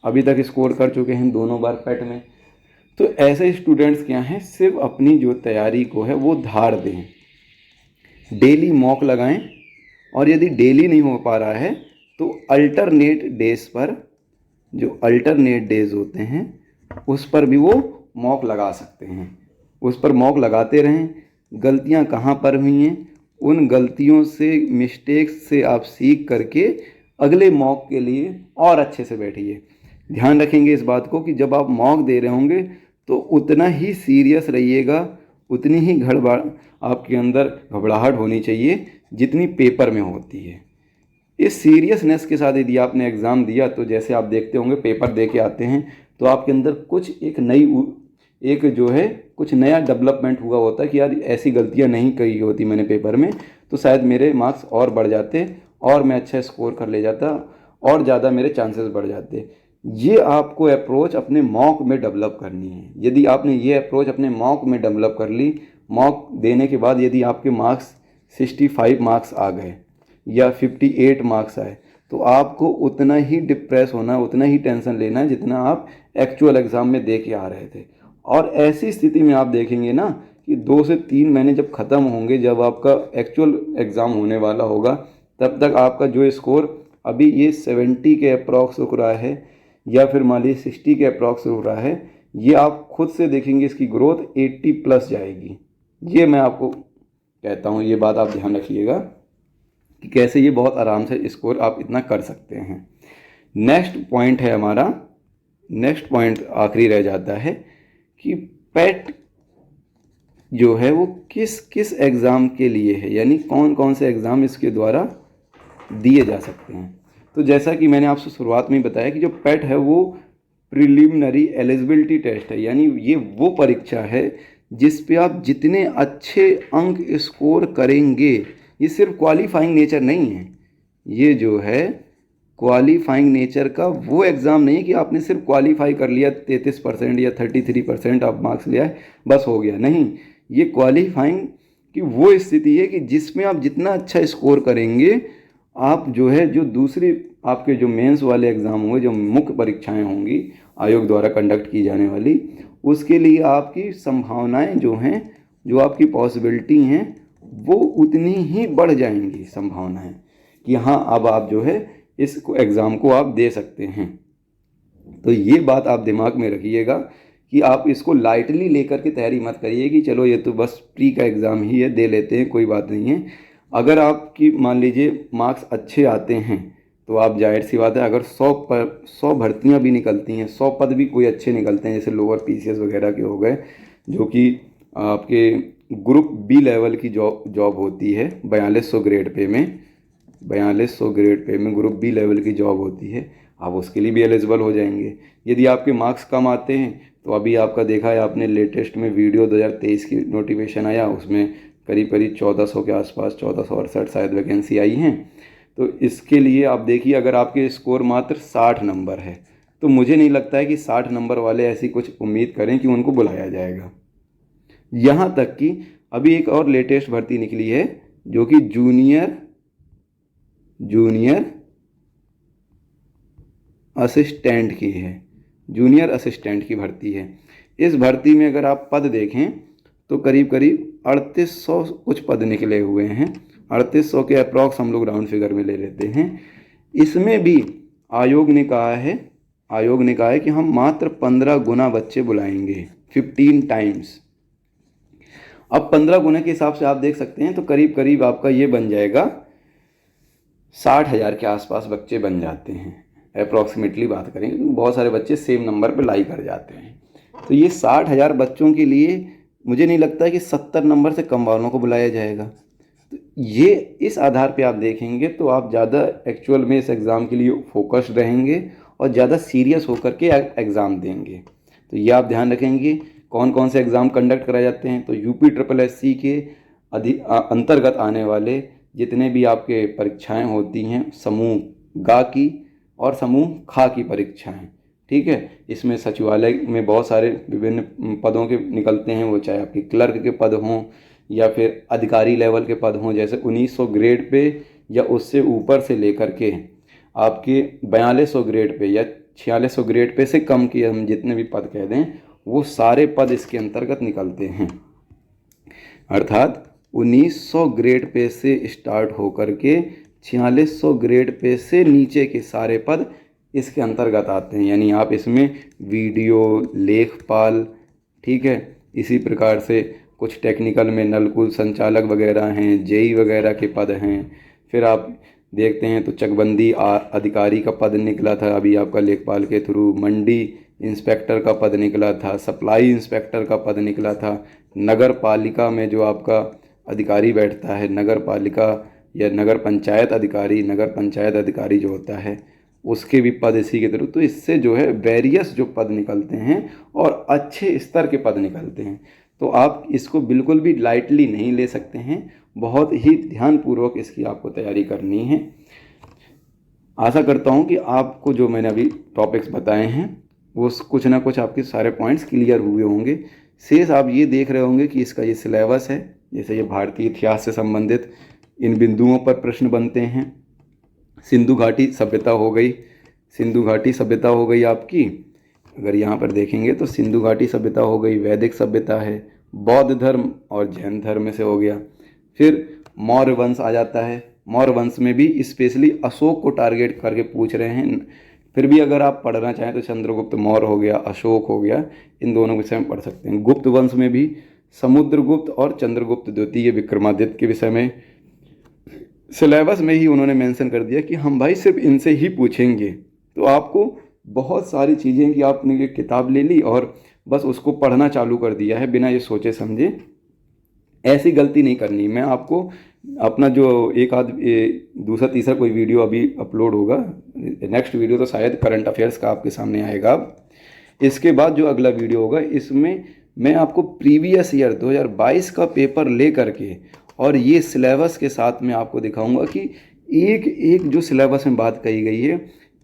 अभी तक स्कोर कर चुके हैं दोनों बार पैट में, तो ऐसे स्टूडेंट्स क्या हैं सिर्फ अपनी जो तैयारी को है वो धार दें, डेली मॉक लगाएं, और यदि डेली नहीं हो पा रहा है तो अल्टरनेट डेज पर, जो अल्टरनेट डेज होते हैं उस पर भी वो मॉक लगा सकते हैं। उस पर मॉक लगाते रहें, गलतियां कहाँ पर हुई हैं उन गलतियों से, मिस्टेक्स से आप सीख करके अगले मॉक के लिए और अच्छे से बैठिए। ध्यान रखेंगे इस बात को कि जब आप मॉक दे रहे होंगे तो उतना ही सीरियस रहिएगा, उतनी ही आपके अंदर घबराहट होनी चाहिए जितनी पेपर में होती है। इस सीरियसनेस के साथ यदि आपने एग्ज़ाम दिया तो जैसे आप देखते होंगे पेपर दे के आते हैं तो आपके अंदर कुछ एक जो है कुछ नया डेवलपमेंट हुआ होता है कि यार ऐसी गलतियां नहीं की होती मैंने पेपर में, तो शायद मेरे मार्क्स और बढ़ जाते और मैं अच्छा स्कोर कर ले जाता और ज़्यादा मेरे चांसेस बढ़ जाते। ये आपको अप्रोच अपने मॉक में डेवलप करनी है। यदि आपने ये अप्रोच अपने मॉक में डेवलप कर ली, मॉक देने के बाद यदि आपके मार्क्स 65 मार्क्स आ गए या 58 मार्क्स आए, तो आपको उतना ही डिप्रेस होना, उतना ही टेंशन लेना है जितना आप एक्चुअल एग्ज़ाम में दे के आ रहे थे। और ऐसी स्थिति में आप देखेंगे ना कि 2 से 3 महीने जब ख़त्म होंगे, जब आपका एक्चुअल एग्ज़ाम होने वाला होगा, तब तक आपका जो स्कोर अभी ये 70 के अप्रॉक्स रुक रहा है या फिर मान लीजिए 60 के अप्रॉक्स रुक रहा है, ये आप खुद से देखेंगे इसकी ग्रोथ 80 प्लस जाएगी। ये मैं आपको कहता हूँ, ये बात आप ध्यान रखिएगा कि कैसे ये बहुत आराम से स्कोर आप इतना कर सकते हैं। नेक्स्ट पॉइंट है हमारा, नेक्स्ट पॉइंट आखिरी रह जाता है कि पेट जो है वो किस किस एग्ज़ाम के लिए है, यानी कौन कौन से एग्ज़ाम इसके द्वारा दिए जा सकते हैं। तो जैसा कि मैंने आपसे शुरुआत में बताया कि जो पेट है वो प्रिलिमिनरी एलिजिबिलिटी टेस्ट है, यानी ये वो परीक्षा है जिस पे आप जितने अच्छे अंक स्कोर करेंगे, ये सिर्फ क्वालिफाइंग नेचर नहीं है, ये जो है क्वालिफाइंग नेचर का वो एग्ज़ाम नहीं है कि आपने सिर्फ क्वालिफाई कर लिया 33% या 33% आप मार्क्स लिया है बस हो गया, नहीं, ये क्वालिफाइंग की वो स्थिति है कि जिसमें आप जितना अच्छा स्कोर करेंगे, आप जो है जो दूसरी आपके जो मेंस वाले एग्ज़ाम होंगे, जो मुख्य परीक्षाएं होंगी आयोग द्वारा कंडक्ट की जाने वाली, उसके लिए आपकी संभावनाएं जो हैं, जो आपकी पॉसिबिलिटी हैं, वो उतनी ही बढ़ जाएंगी संभावनाएं कि हाँ अब आप जो है इस एग्ज़ाम को आप दे सकते हैं। तो ये बात आप दिमाग में रखिएगा कि आप इसको लाइटली लेकर के तैयारी मत करिए कि चलो ये तो बस प्री का एग्ज़ाम ही है, दे लेते हैं, कोई बात नहीं है। अगर आपकी मान लीजिए मार्क्स अच्छे आते हैं तो आप जाहिर सी बात है, अगर 100 भर्तियां भी निकलती हैं, 100 पद भी कोई अच्छे निकलते हैं, जैसे लोअर पीसीएस वगैरह के हो गए, जो कि आपके ग्रुप बी लेवल की जॉब होती है 4200 ग्रेड पे में, 4200 ग्रेड पे में ग्रुप बी लेवल की जॉब होती है, आप उसके लिए भी एलिजिबल हो जाएंगे। यदि आपके मार्क्स कम आते हैं तो अभी आपका देखा है आपने लेटेस्ट में वीडियो 2023 की नोटिफिकेशन आया, उसमें करीब करीब 1400 के आसपास 1468 शायद वैकेंसी आई हैं। तो इसके लिए आप देखिए, अगर आपके स्कोर मात्र 60 नंबर है तो मुझे नहीं लगता है कि 60 नंबर वाले ऐसी कुछ उम्मीद करें कि उनको बुलाया जाएगा। यहाँ तक कि अभी एक और लेटेस्ट भर्ती निकली है जो कि जूनियर असिस्टेंट की है, जूनियर असिस्टेंट की भर्ती है। इस भर्ती में अगर आप पद देखें तो करीब करीब 3800 कुछ पद निकले हुए हैं, 3800 के अप्रॉक्स हम लोग राउंड फिगर में ले लेते हैं। इसमें भी आयोग ने कहा है कि हम मात्र 15 गुना बच्चे बुलाएंगे, 15 टाइम्स। अब 15 गुना के हिसाब से आप देख सकते हैं तो करीब करीब आपका ये बन जाएगा 60,000 के आसपास बच्चे बन जाते हैं, अप्रॉक्सीमेटली बात करेंगे, बहुत सारे बच्चे सेम नंबर पे लाई कर जाते हैं। तो ये 60,000 बच्चों के लिए मुझे नहीं लगता कि 70 नंबर से कम वालों को बुलाया जाएगा। तो ये इस आधार पे आप देखेंगे तो आप ज़्यादा एक्चुअल में इस एग्ज़ाम के लिए फोकस्ड रहेंगे और ज़्यादा सीरियस होकर के एग्ज़ाम देंगे। तो ये आप ध्यान रखेंगे कौन कौन से एग्ज़ाम कंडक्ट कराए जाते हैं। तो UPSSC के अंतर्गत आने वाले जितने भी आपके परीक्षाएं होती हैं, समूह ग की और समूह ख की परीक्षाएं, ठीक है, इसमें सचिवालय में बहुत सारे विभिन्न पदों के निकलते हैं, वो चाहे आपके क्लर्क के पद हों या फिर अधिकारी लेवल के पद हों, जैसे 1900 ग्रेड पे या उससे ऊपर से लेकर के आपके 4200 ग्रेड पे या 4600 ग्रेड पे से कम के हम जितने भी पद कह दें, वो सारे पद इसके अंतर्गत निकलते हैं। अर्थात 1900 ग्रेड पे से स्टार्ट होकर के 4600 ग्रेड पे से नीचे के सारे पद इसके अंतर्गत आते हैं। यानी आप इसमें वीडियो, लेखपाल, ठीक है, इसी प्रकार से कुछ टेक्निकल में नलकुल संचालक वगैरह हैं, जेई वगैरह के पद हैं। फिर आप देखते हैं तो चकबंदी अधिकारी का पद निकला था अभी आपका लेखपाल के थ्रू, मंडी इंस्पेक्टर का पद निकला था, सप्लाई इंस्पेक्टर का पद निकला था, नगर पालिका में जो आपका अधिकारी बैठता है, नगर पालिका या नगर पंचायत अधिकारी जो होता है, उसके भी पद इसी के थ्रू। तो इससे जो है वेरियस जो पद निकलते हैं और अच्छे स्तर के पद निकलते हैं। तो आप इसको बिल्कुल भी लाइटली नहीं ले सकते हैं, बहुत ही ध्यानपूर्वक इसकी आपको तैयारी करनी है। आशा करता हूं कि आपको जो मैंने अभी टॉपिक्स बताए हैं वो कुछ ना कुछ आपके सारे पॉइंट्स क्लियर हुए होंगे। शेष आप ये देख रहे होंगे कि इसका ये सिलेबस है, जैसे ये भारतीय इतिहास से संबंधित इन बिंदुओं पर प्रश्न बनते हैं। सिंधु घाटी सभ्यता हो गई, सिंधु घाटी सभ्यता हो गई आपकी। अगर यहाँ पर देखेंगे तो सिंधु घाटी सभ्यता हो गई, वैदिक सभ्यता है, बौद्ध धर्म और जैन धर्म से हो गया। फिर मौर्य वंश आ जाता है। मौर्य वंश में भी स्पेशली अशोक को टारगेट करके पूछ रहे हैं। फिर भी अगर आप पढ़ना चाहें तो चंद्रगुप्त मौर्य हो गया, अशोक हो गया, इन दोनों विषय में पढ़ सकते हैं। गुप्त वंश में भी समुद्रगुप्त और चंद्रगुप्त द्वितीय विक्रमादित्य के विषय में सिलेबस में ही उन्होंने मेंशन कर दिया कि हम भाई सिर्फ इनसे ही पूछेंगे। तो आपको बहुत सारी चीज़ें कि आपने ये किताब ले ली और बस उसको पढ़ना चालू कर दिया है बिना ये सोचे समझे, ऐसी गलती नहीं करनी। मैं आपको अपना जो एक आध दूसरा तीसरा कोई वीडियो अभी अपलोड होगा, नेक्स्ट वीडियो तो शायद करंट अफेयर्स का आपके सामने आएगा। इसके बाद जो अगला वीडियो होगा इसमें मैं आपको प्रीवियस ईयर 2022 का पेपर ले करके और ये सिलेबस के साथ में आपको दिखाऊंगा कि एक एक जो सिलेबस में बात कही गई है,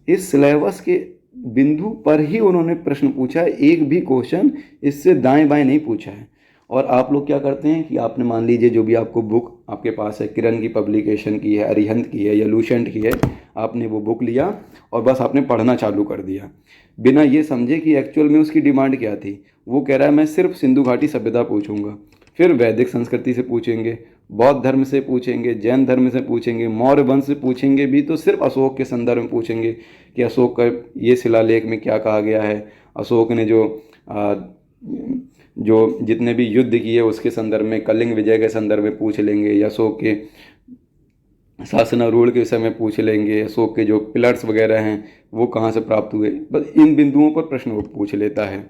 इस सिलेबस के बिंदु पर ही उन्होंने प्रश्न पूछा है। एक भी क्वेश्चन इससे दाएं बाएं नहीं पूछा है। और आप लोग क्या करते हैं कि आपने मान लीजिए जो भी आपको बुक आपके पास है, किरण की पब्लिकेशन की है, अरिहंत की है या लूसेंट की है, आपने वो बुक लिया और बस आपने पढ़ना चालू कर दिया बिना ये समझे कि एक्चुअल में उसकी डिमांड क्या थी। वो कह रहा है मैं सिर्फ सिंधु घाटी सभ्यता पूछूंगा, फिर वैदिक संस्कृति से पूछेंगे, बौद्ध धर्म से पूछेंगे, जैन धर्म से पूछेंगे, मौर्य वंश से पूछेंगे भी तो सिर्फ अशोक के संदर्भ में पूछेंगे कि अशोक का ये शिलालेख में क्या कहा गया है, अशोक ने जो जितने भी युद्ध किए उसके संदर्भ में, कलिंग विजय के संदर्भ में पूछ लेंगे, या अशोक के शासनारूढ़ के विषय में पूछ लेंगे, अशोक के जो पिलर्स वगैरह हैं वो कहाँ से प्राप्त हुए, बस इन बिंदुओं पर प्रश्न वो पूछ लेता है।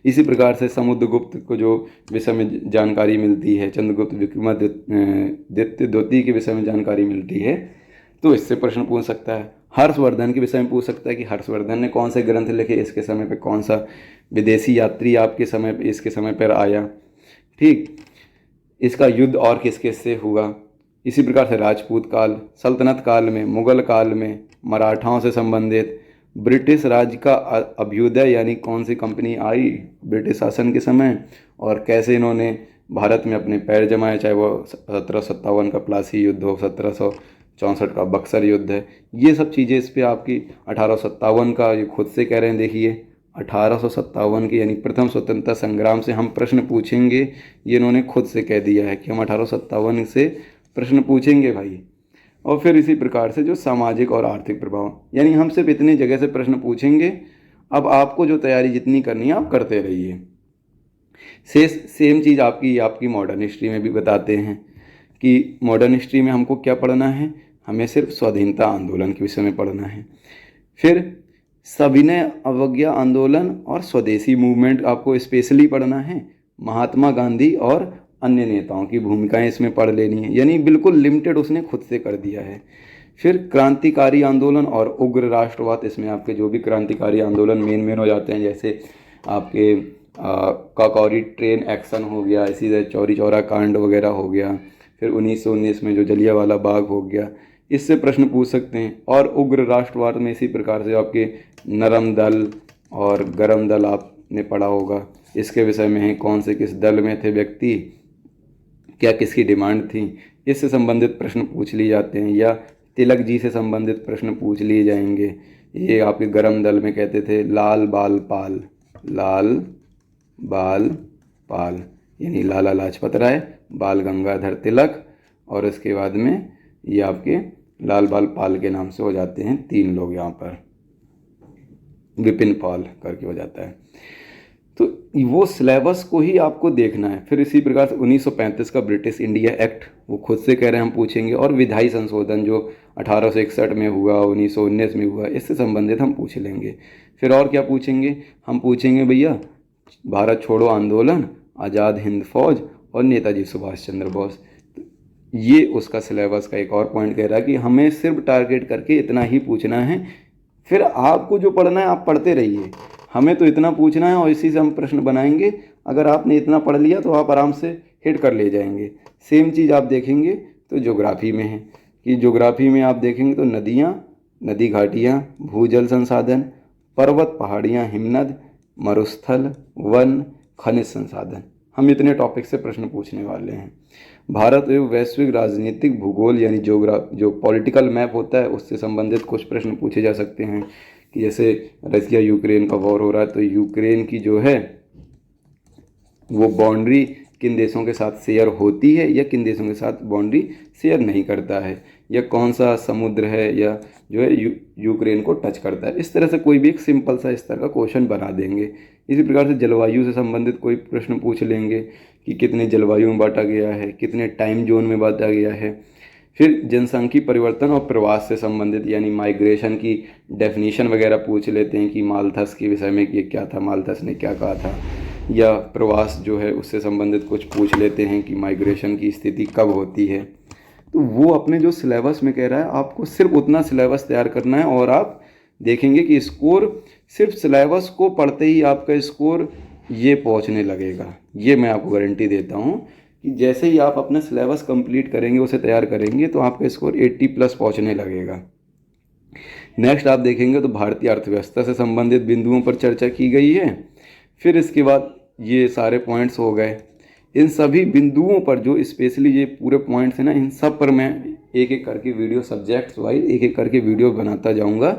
इसी प्रकार से समुद्रगुप्त को जो विषय में जानकारी मिलती है, चंद्रगुप्त विक्रमादित्य द्वितीय के विषय में जानकारी मिलती है, तो इससे प्रश्न पूछ सकता है। हर्षवर्धन के विषय में पूछ सकता है कि हर्षवर्धन ने कौन से ग्रंथ लिखे, इसके समय पे कौन सा विदेशी यात्री आपके समय पे इसके समय पर आया, ठीक, इसका युद्ध और किस किस से हुआ। इसी प्रकार से राजपूत काल, सल्तनत काल में, मुगल काल में, मराठाओं से संबंधित, ब्रिटिश राज का अभ्युदय यानी कौन सी कंपनी आई ब्रिटिश शासन के समय और कैसे इन्होंने भारत में अपने पैर जमाए, चाहे वो 1757 का प्लासी युद्ध हो, 1764 का बक्सर युद्ध है, ये सब चीज़ें इस पर आपकी 1857 का ये खुद से कह रहे हैं। देखिए 1857 के यानी प्रथम स्वतंत्रता संग्राम से हम प्रश्न पूछेंगे, ये इन्होंने खुद से कह दिया है कि हम 1857 से प्रश्न पूछेंगे भाई। और फिर इसी प्रकार से जो सामाजिक और आर्थिक प्रभाव, यानी हम सिर्फ इतनी जगह से प्रश्न पूछेंगे। अब आपको जो तैयारी जितनी करनी है आप करते रहिए। सेम चीज़ आपकी मॉडर्न हिस्ट्री में भी बताते हैं कि मॉडर्न हिस्ट्री में हमको क्या पढ़ना है, हमें सिर्फ स्वाधीनता आंदोलन के विषय में पढ़ना है। फिर सविनय अवज्ञा आंदोलन और स्वदेशी मूवमेंट आपको स्पेशली पढ़ना है। महात्मा गांधी और अन्य नेताओं की भूमिकाएं इसमें पढ़ लेनी है, यानी बिल्कुल लिमिटेड उसने खुद से कर दिया है। फिर क्रांतिकारी आंदोलन और उग्र राष्ट्रवाद, इसमें आपके जो भी क्रांतिकारी आंदोलन मेन हो जाते हैं, जैसे आपके काकौरी ट्रेन एक्शन हो गया, इसी तरह चौरी चौरा कांड वगैरह हो गया, फिर 1919 में जो जलियांवाला बाग हो गया, इससे प्रश्न पूछ सकते हैं। और उग्र राष्ट्रवाद में इसी प्रकार से आपके नरम दल और गरम दल आपने पढ़ा होगा, इसके विषय में है कौन से किस दल में थे व्यक्ति, क्या किसकी डिमांड थी, इससे संबंधित प्रश्न पूछ लिए जाते हैं। या तिलक जी से संबंधित प्रश्न पूछ लिए जाएंगे। ये आपके गरम दल में कहते थे लाल बाल पाल, लाल बाल पाल यानी लाला लाजपत राय, बाल गंगाधर तिलक, और इसके बाद में ये आपके लाल बाल पाल के नाम से हो जाते हैं तीन लोग, यहाँ पर विपिन पाल करके हो जाता है। तो वो सिलेबस को ही आपको देखना है। फिर इसी प्रकार से 1935 का ब्रिटिश इंडिया एक्ट, वो खुद से कह रहे हैं हम पूछेंगे। और विधायी संशोधन जो 1861 में हुआ, 1919 में हुआ, इससे संबंधित हम पूछ लेंगे। फिर और क्या पूछेंगे, हम पूछेंगे भैया भारत छोड़ो आंदोलन, आज़ाद हिंद फौज और नेताजी सुभाष चंद्र बोस। ये उसका सिलेबस का एक और पॉइंट कह रहा है कि हमें सिर्फ टारगेट करके इतना ही पूछना है। फिर आपको जो पढ़ना है आप पढ़ते रहिए, हमें तो इतना पूछना है और इसी से हम प्रश्न बनाएंगे। अगर आपने इतना पढ़ लिया तो आप आराम से हिट कर ले जाएंगे। सेम चीज़ आप देखेंगे तो ज्योग्राफी में है कि ज्योग्राफी में आप देखेंगे तो नदियाँ, नदी घाटियाँ, भूजल संसाधन, पर्वत पहाड़ियाँ, हिमनद, मरुस्थल, वन, खनिज संसाधन, हम इतने टॉपिक से प्रश्न पूछने वाले हैं। भारत एवं वैश्विक राजनीतिक भूगोल यानी जो पॉलिटिकल मैप होता है उससे संबंधित कुछ प्रश्न पूछे जा सकते हैं कि जैसे रशिया यूक्रेन का वॉर हो रहा है तो यूक्रेन की जो है वो बाउंड्री किन देशों के साथ शेयर होती है या किन देशों के साथ बाउंड्री शेयर नहीं करता है, या कौन सा समुद्र है या जो है यूक्रेन को टच करता है। इस तरह से कोई भी एक सिंपल सा इस तरह का क्वेश्चन बना देंगे। इसी प्रकार से जलवायु से संबंधित कोई प्रश्न पूछ लेंगे कि कितने जलवायु में बांटा गया है, कितने टाइम जोन में बांटा गया है। फिर जनसांख्यिकीय परिवर्तन और प्रवास से संबंधित यानी माइग्रेशन की डेफिनेशन वगैरह पूछ लेते हैं कि माल्थस के विषय में ये क्या था, माल्थस ने क्या कहा था, या प्रवास जो है उससे संबंधित कुछ पूछ लेते हैं कि माइग्रेशन की स्थिति कब होती है। तो वो अपने जो सिलेबस में कह रहा है आपको सिर्फ उतना सिलेबस तैयार करना है और आप देखेंगे कि स्कोर सिर्फ सिलेबस को पढ़ते ही आपका स्कोर ये पहुंचने लगेगा। ये मैं आपको गारंटी देता हूँ कि जैसे ही आप अपना सिलेबस कंप्लीट करेंगे, उसे तैयार करेंगे, तो आपका स्कोर 80+ पहुंचने लगेगा। नेक्स्ट आप देखेंगे तो भारतीय अर्थव्यवस्था से संबंधित बिंदुओं पर चर्चा की गई है। फिर इसके बाद ये सारे पॉइंट्स हो गए। इन सभी बिंदुओं पर जो स्पेशली ये पूरे पॉइंट्स हैं ना, इन सब पर मैं एक एक करके वीडियो सब्जेक्ट्स वाइज एक एक करके वीडियो बनाता जाऊंगा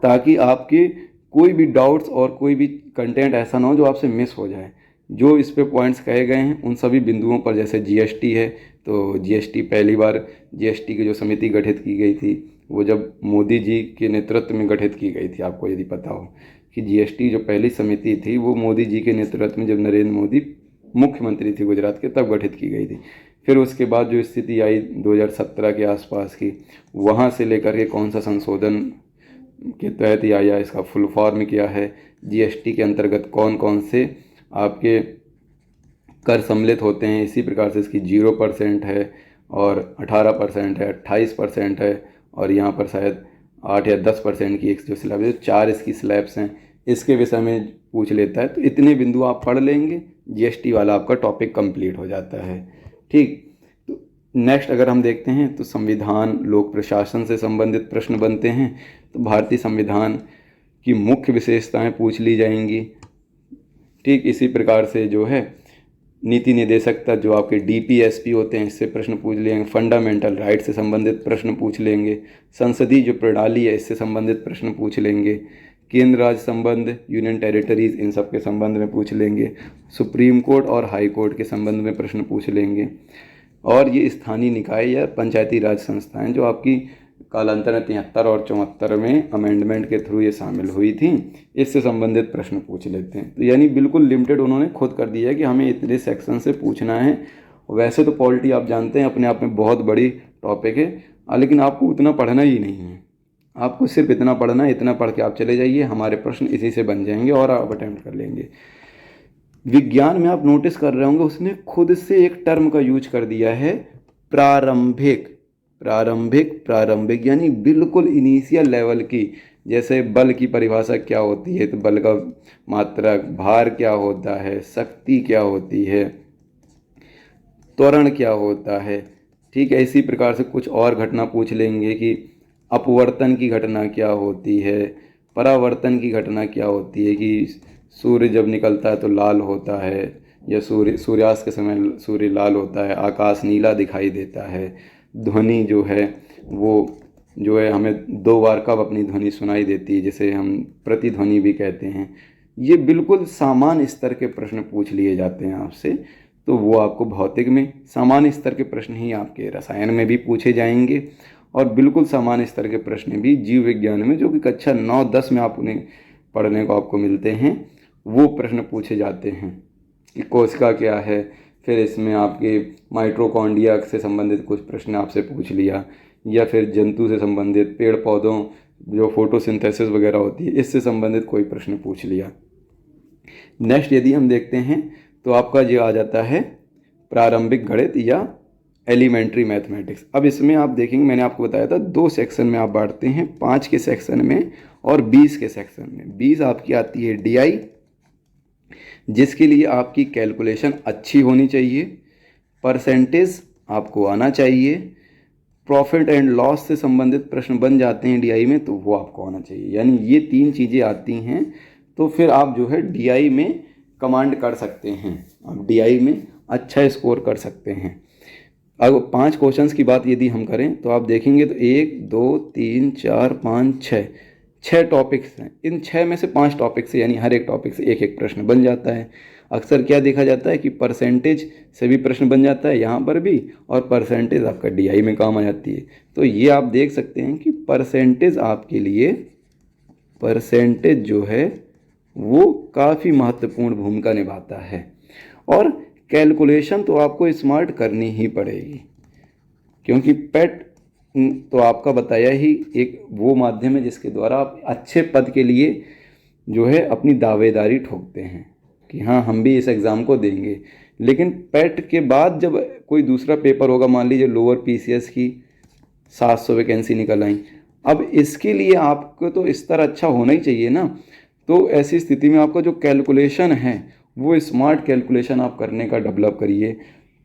ताकि आपके कोई भी डाउट्स और कोई भी कंटेंट ऐसा ना हो जो आपसे मिस हो जाए। जो इस पे पॉइंट्स कहे गए हैं उन सभी बिंदुओं पर, जैसे जीएसटी है तो जीएसटी पहली बार जीएसटी की जो समिति गठित की गई थी वो जब मोदी जी के नेतृत्व में गठित की गई थी। आपको यदि पता हो कि जीएसटी जो पहली समिति थी वो मोदी जी के नेतृत्व में, जब नरेंद्र मोदी मुख्यमंत्री थे गुजरात के, तब गठित की गई थी। फिर उसके बाद जो स्थिति आई 2017 के आसपास की, वहाँ से लेकर के कौन सा संशोधन के तहत ये आया, इसका फुल फॉर्म क्या है, जीएसटी के अंतर्गत कौन कौन से आपके कर सम्मिलित होते हैं। इसी प्रकार से इसकी 0% है और 18% है, 28% है और यहाँ पर शायद 8 या 10% की एक जो स्लैब है, 4 इसकी स्लैब्स हैं, इसके विषय में पूछ लेता है। तो इतने बिंदु आप पढ़ लेंगे, जीएसटी वाला आपका टॉपिक कंप्लीट हो जाता है। ठीक, तो नेक्स्ट अगर हम देखते हैं तो संविधान लोक प्रशासन से संबंधित प्रश्न बनते हैं। तो भारतीय संविधान की मुख्य विशेषताएं पूछ ली जाएंगी। ठीक, इसी प्रकार से जो है नीति निदेशकता जो आपके डीपीएसपी होते हैं इससे प्रश्न पूछ लेंगे। फंडामेंटल राइट से संबंधित प्रश्न पूछ लेंगे। संसदीय जो प्रणाली है इससे संबंधित प्रश्न पूछ लेंगे। केंद्र राज्य संबंध, यूनियन टेरिटरीज, इन सब के संबंध में पूछ लेंगे। सुप्रीम कोर्ट और हाई कोर्ट के संबंध में प्रश्न पूछ लेंगे। और ये स्थानीय निकाय या पंचायती राज संस्थाएं जो आपकी कालांतर 73 और 74 में अमेंडमेंट के थ्रू ये शामिल हुई थी, इससे संबंधित प्रश्न पूछ लेते हैं। तो यानी बिल्कुल लिमिटेड उन्होंने खुद कर दिया है कि हमें इतने सेक्शन से पूछना है। वैसे तो पॉलिटी आप जानते हैं अपने आप में बहुत बड़ी टॉपिक है, लेकिन आपको उतना पढ़ना ही नहीं है। आपको सिर्फ इतना पढ़ना है, इतना पढ़ के आप चले जाइए, हमारे प्रश्न इसी से बन जाएंगे और आप अटेम्प्ट कर लेंगे। विज्ञान में आप नोटिस कर रहे होंगे उसने खुद से एक टर्म का यूज कर दिया है, प्रारंभिक। प्रारंभिक यानी बिल्कुल इनिशियल लेवल की। जैसे बल की परिभाषा क्या होती है, तो बल का मात्रक, भार क्या होता है, शक्ति क्या होती है, त्वरण क्या होता है। ठीक है, इसी प्रकार से कुछ और घटना पूछ लेंगे कि अपवर्तन की घटना क्या होती है, परावर्तन की घटना क्या होती है, कि सूर्य जब निकलता है तो लाल होता है, या सूर्यास्त के समय सूर्य लाल होता है, आकाश नीला दिखाई देता है। ध्वनि जो है वो जो है हमें 2 बार कब अपनी ध्वनि सुनाई देती है, जिसे हम प्रतिध्वनि भी कहते हैं। ये बिल्कुल सामान्य स्तर के प्रश्न पूछ लिए जाते हैं आपसे। तो वो आपको भौतिक में सामान्य स्तर के प्रश्न ही आपके रसायन में भी पूछे जाएंगे, और बिल्कुल सामान्य स्तर के प्रश्न भी जीव विज्ञान में, जो कि कक्षा 9-10 में आपने पढ़ने को आपको मिलते हैं, वो प्रश्न पूछे जाते हैं कि कोशिका क्या है। फिर इसमें आपके माइटोकॉन्ड्रिया से संबंधित कुछ प्रश्न आपसे पूछ लिया, या फिर जंतु से संबंधित, पेड़ पौधों जो फोटोसिंथेसिस वगैरह होती है इससे संबंधित कोई प्रश्न पूछ लिया। नेक्स्ट यदि हम देखते हैं तो आपका ये आ जाता है प्रारंभिक गणित या एलिमेंट्री मैथमेटिक्स। अब इसमें आप देखेंगे मैंने आपको बताया था 2 सेक्शन में आप बांटते हैं, 5 के सेक्शन में और 20 के सेक्शन में। 20 आपकी आती है डीआई, जिसके लिए आपकी कैलकुलेशन अच्छी होनी चाहिए, परसेंटेज आपको आना चाहिए, प्रॉफिट एंड लॉस से संबंधित प्रश्न बन जाते हैं डीआई में तो वो आपको आना चाहिए। यानी ये 3 चीज़ें आती हैं तो फिर आप जो है डीआई में कमांड कर सकते हैं, आप डीआई में अच्छा स्कोर कर सकते हैं। अब 5 क्वेश्चंस की बात यदि हम करें तो आप देखेंगे तो 1 2 3 4 5 6 टॉपिक्स हैं। इन 6 में से 5 टॉपिक से यानी हर एक टॉपिक से एक एक प्रश्न बन जाता है। अक्सर क्या देखा जाता है कि परसेंटेज से भी प्रश्न बन जाता है यहाँ पर भी, और परसेंटेज आपका डीआई में काम आ जाती है। तो ये आप देख सकते हैं कि परसेंटेज आपके लिए, परसेंटेज जो है वो काफ़ी महत्वपूर्ण भूमिका निभाता है। और कैलकुलेशन तो आपको स्मार्ट करनी ही पड़ेगी, क्योंकि पेट तो आपका बताया ही एक वो माध्यम है जिसके द्वारा आप अच्छे पद के लिए जो है अपनी दावेदारी ठोकते हैं कि हाँ हम भी इस एग्ज़ाम को देंगे। लेकिन पेट के बाद जब कोई दूसरा पेपर होगा, मान लीजिए लोअर पीसीएस की 700 वैकेंसी निकल आई, अब इसके लिए आपको तो स्तर अच्छा होना ही चाहिए ना। तो ऐसी स्थिति में आपका जो कैलकुलेशन है वो स्मार्ट कैलकुलेशन आप करने का डेवलप करिए।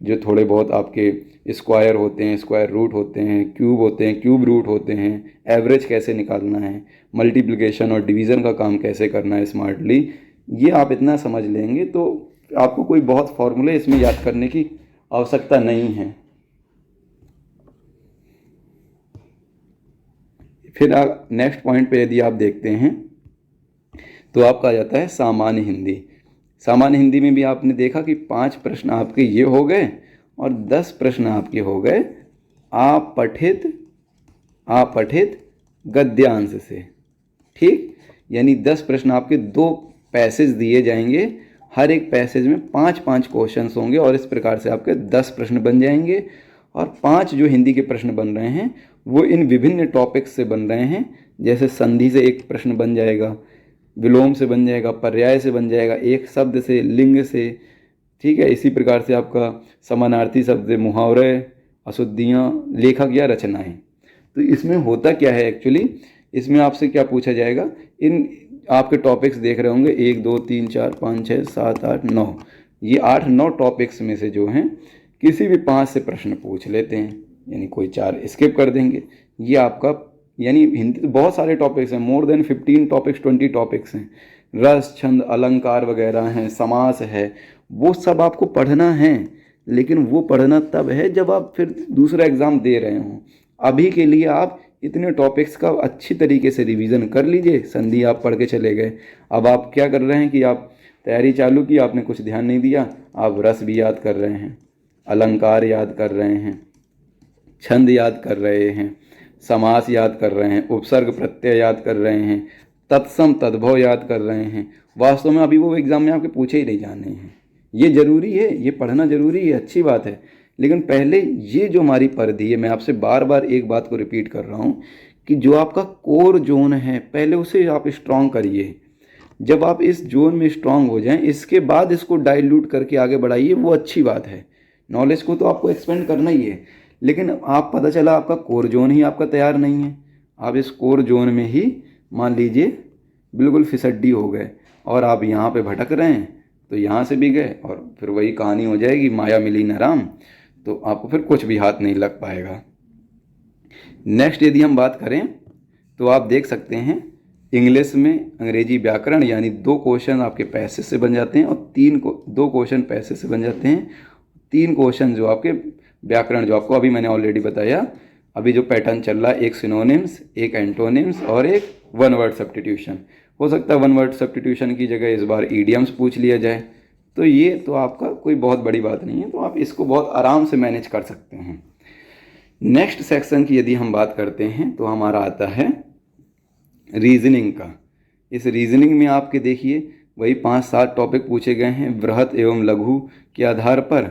जो थोड़े बहुत आपके स्क्वायर होते हैं, स्क्वायर रूट होते हैं, क्यूब होते हैं, क्यूब रूट होते हैं, एवरेज कैसे निकालना है, मल्टीप्लिकेशन और डिवीज़न का काम कैसे करना है स्मार्टली, ये आप इतना समझ लेंगे तो आपको कोई बहुत फॉर्मूले इसमें याद करने की आवश्यकता नहीं है। फिर आप नेक्स्ट पॉइंट पे यदि आप देखते हैं तो आपका आ जाता है सामान्य हिंदी। सामान्य हिंदी में भी आपने देखा कि 5 प्रश्न आपके ये हो गए और 10 प्रश्न आपके हो गए आपठित गद्यांश से। ठीक, यानी 10 प्रश्न आपके 2 पैसेज दिए जाएंगे, हर एक पैसेज में 5-5 क्वेश्चंस होंगे और इस प्रकार से आपके 10 प्रश्न बन जाएंगे। और 5 जो हिंदी के प्रश्न बन रहे हैं वो इन विभिन्न टॉपिक्स से बन रहे हैं। जैसे संधि से एक प्रश्न बन जाएगा, विलोम से बन जाएगा, पर्याय से बन जाएगा, एक शब्द से, लिंग से। ठीक है, इसी प्रकार से आपका समानार्थी शब्द, मुहावरे, अशुद्धियाँ, लेखक या रचनाएं। तो इसमें होता क्या है एक्चुअली, इसमें आपसे क्या पूछा जाएगा, इन आपके टॉपिक्स देख रहे होंगे 1 2 3 4 5 6 7 8 9, ये 8-9 टॉपिक्स में से जो हैं किसी भी 5 से प्रश्न पूछ लेते हैं, यानी कोई 4 स्किप कर देंगे। ये आपका, यानी हिंदी तो बहुत सारे टॉपिक्स हैं, मोर देन 15 टॉपिक्स, 20 टॉपिक्स हैं। रस, छंद, अलंकार वगैरह हैं, समास है, वो सब आपको पढ़ना है। लेकिन वो पढ़ना तब है जब आप फिर दूसरा एग्ज़ाम दे रहे हों। अभी के लिए आप इतने टॉपिक्स का अच्छी तरीके से रिवीजन कर लीजिए। संधि आप पढ़ के चले गए, अब आप क्या कर रहे हैं कि आप तैयारी चालू की, आपने कुछ ध्यान नहीं दिया, आप रस भी याद कर रहे हैं, अलंकार याद कर रहे हैं, छंद याद कर रहे हैं, समास याद कर रहे हैं, उपसर्ग प्रत्यय याद कर रहे हैं, तत्सम तद्भव याद कर रहे हैं। वास्तव में अभी वो एग्ज़ाम में आपके पूछे ही नहीं जाने हैं। ये ज़रूरी है, ये पढ़ना ज़रूरी है, अच्छी बात है। लेकिन पहले ये जो हमारी परिधि है, मैं आपसे बार बार एक बात को रिपीट कर रहा हूँ कि जो आपका कोर जोन है पहले उसे आप स्ट्रॉन्ग करिए। जब आप इस जोन में स्ट्रॉन्ग हो जाएं, इसके बाद इसको डाइल्यूट करके आगे बढ़ाइए, वो अच्छी बात है। नॉलेज को तो आपको एक्सपेंड करना ही है, लेकिन आप पता चला आपका कोर जोन ही आपका तैयार नहीं है, आप इस कोर जोन में ही मान लीजिए बिल्कुल फिसड्डी हो गए और आप यहाँ पे भटक रहे हैं, तो यहाँ से भी गए और फिर वही कहानी हो जाएगी, माया मिली न राम, तो आपको फिर कुछ भी हाथ नहीं लग पाएगा। नेक्स्ट यदि हम बात करें तो आप देख सकते हैं इंग्लिश में अंग्रेजी व्याकरण, यानी 2 क्वेश्चन आपके पैसेज से बन जाते हैं और 2 क्वेश्चन पैसेज से बन जाते हैं, 3 क्वेश्चन जो आपके व्याकरण, जो आपको अभी मैंने ऑलरेडी बताया। अभी जो पैटर्न चल रहा है, एक सिनोनिम्स, एक एंटोनिम्स और एक वन वर्ड सब्स्टिट्यूशन। हो सकता है वन वर्ड सब्स्टिट्यूशन की जगह इस बार ईडियम्स पूछ लिया जाए, तो ये तो आपका कोई बहुत बड़ी बात नहीं है, तो आप इसको बहुत आराम से मैनेज कर सकते हैं। नेक्स्ट सेक्शन की यदि हम बात करते हैं तो हमारा आता है रीजनिंग का। इस रीजनिंग में आपके देखिए वही 5-7 टॉपिक पूछे गए हैं। बृहत एवं लघु के आधार पर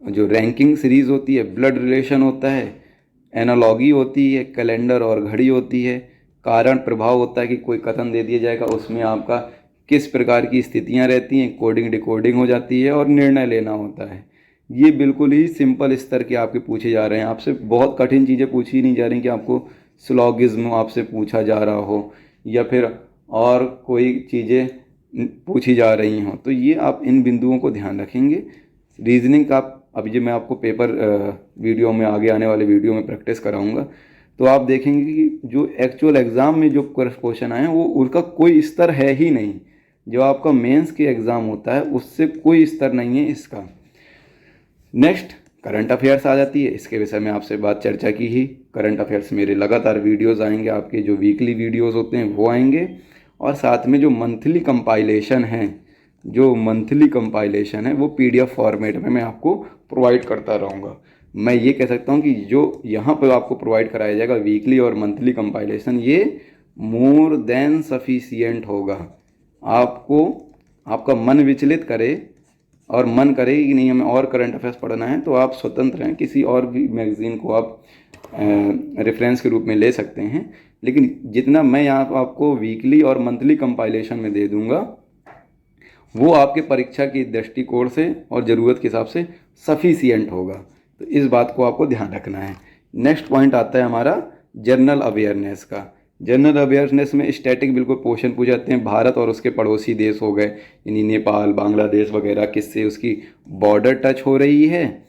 जो रैंकिंग सीरीज़ होती है, ब्लड रिलेशन होता है, एनालॉगी होती है, कैलेंडर और घड़ी होती है, कारण प्रभाव होता है कि कोई कथन दे दिया जाएगा, उसमें आपका किस प्रकार की स्थितियां रहती हैं, कोडिंग डिकोडिंग हो जाती है और निर्णय लेना होता है। ये बिल्कुल ही सिंपल स्तर के आपके पूछे जा रहे हैं, आपसे बहुत कठिन चीज़ें पूछी नहीं जा रही कि आपको स्लॉगिज्म आपसे पूछा जा रहा हो या फिर और कोई चीज़ें पूछी जा रही हों। तो ये आप इन बिंदुओं को ध्यान रखेंगे। रीजनिंग का अभी जो मैं आपको पेपर वीडियो में, आगे आने वाले वीडियो में प्रैक्टिस कराऊंगा, तो आप देखेंगे कि जो एक्चुअल एग्ज़ाम में जो क्वेश्चन आए हैं वो उसका कोई स्तर है ही नहीं। जो आपका मेंस के एग्ज़ाम होता है उससे कोई स्तर नहीं है इसका। नेक्स्ट करंट अफेयर्स आ जाती है। इसके विषय में आपसे बात चर्चा की ही। करंट अफेयर्स मेरे लगातार वीडियोस आएंगे, आपके जो वीकली वीडियोस होते हैं वो आएंगे, और साथ में जो मंथली कंपाइलेशन है वो पीडीएफ फॉर्मेट में मैं आपको प्रोवाइड करता रहूँगा। मैं ये कह सकता हूँ कि जो यहाँ पर आपको प्रोवाइड कराया जाएगा वीकली और मंथली कंपाइलेशन, ये मोर देन सफिशियंट होगा। आपको आपका मन विचलित करे और मन करे कि नहीं हमें और करंट अफेयर्स पढ़ना है, तो आप स्वतंत्र हैं, किसी और भी मैगज़ीन को आप रेफरेंस के रूप में ले सकते हैं। लेकिन जितना मैं यहाँ पर आपको वीकली और मंथली कंपाइलेशन में दे दूँगा वो आपके परीक्षा की दृष्टिकोण से और ज़रूरत के हिसाब से सफिशियंट होगा। तो इस बात को आपको ध्यान रखना है। नेक्स्ट पॉइंट आता है हमारा जनरल अवेयरनेस का। जनरल अवेयरनेस में स्टैटिक बिल्कुल क्वेश्चन पूछ जाते हैं। भारत और उसके पड़ोसी देश हो गए, यानी नेपाल, बांग्लादेश वगैरह, किससे उसकी बॉर्डर टच हो रही है,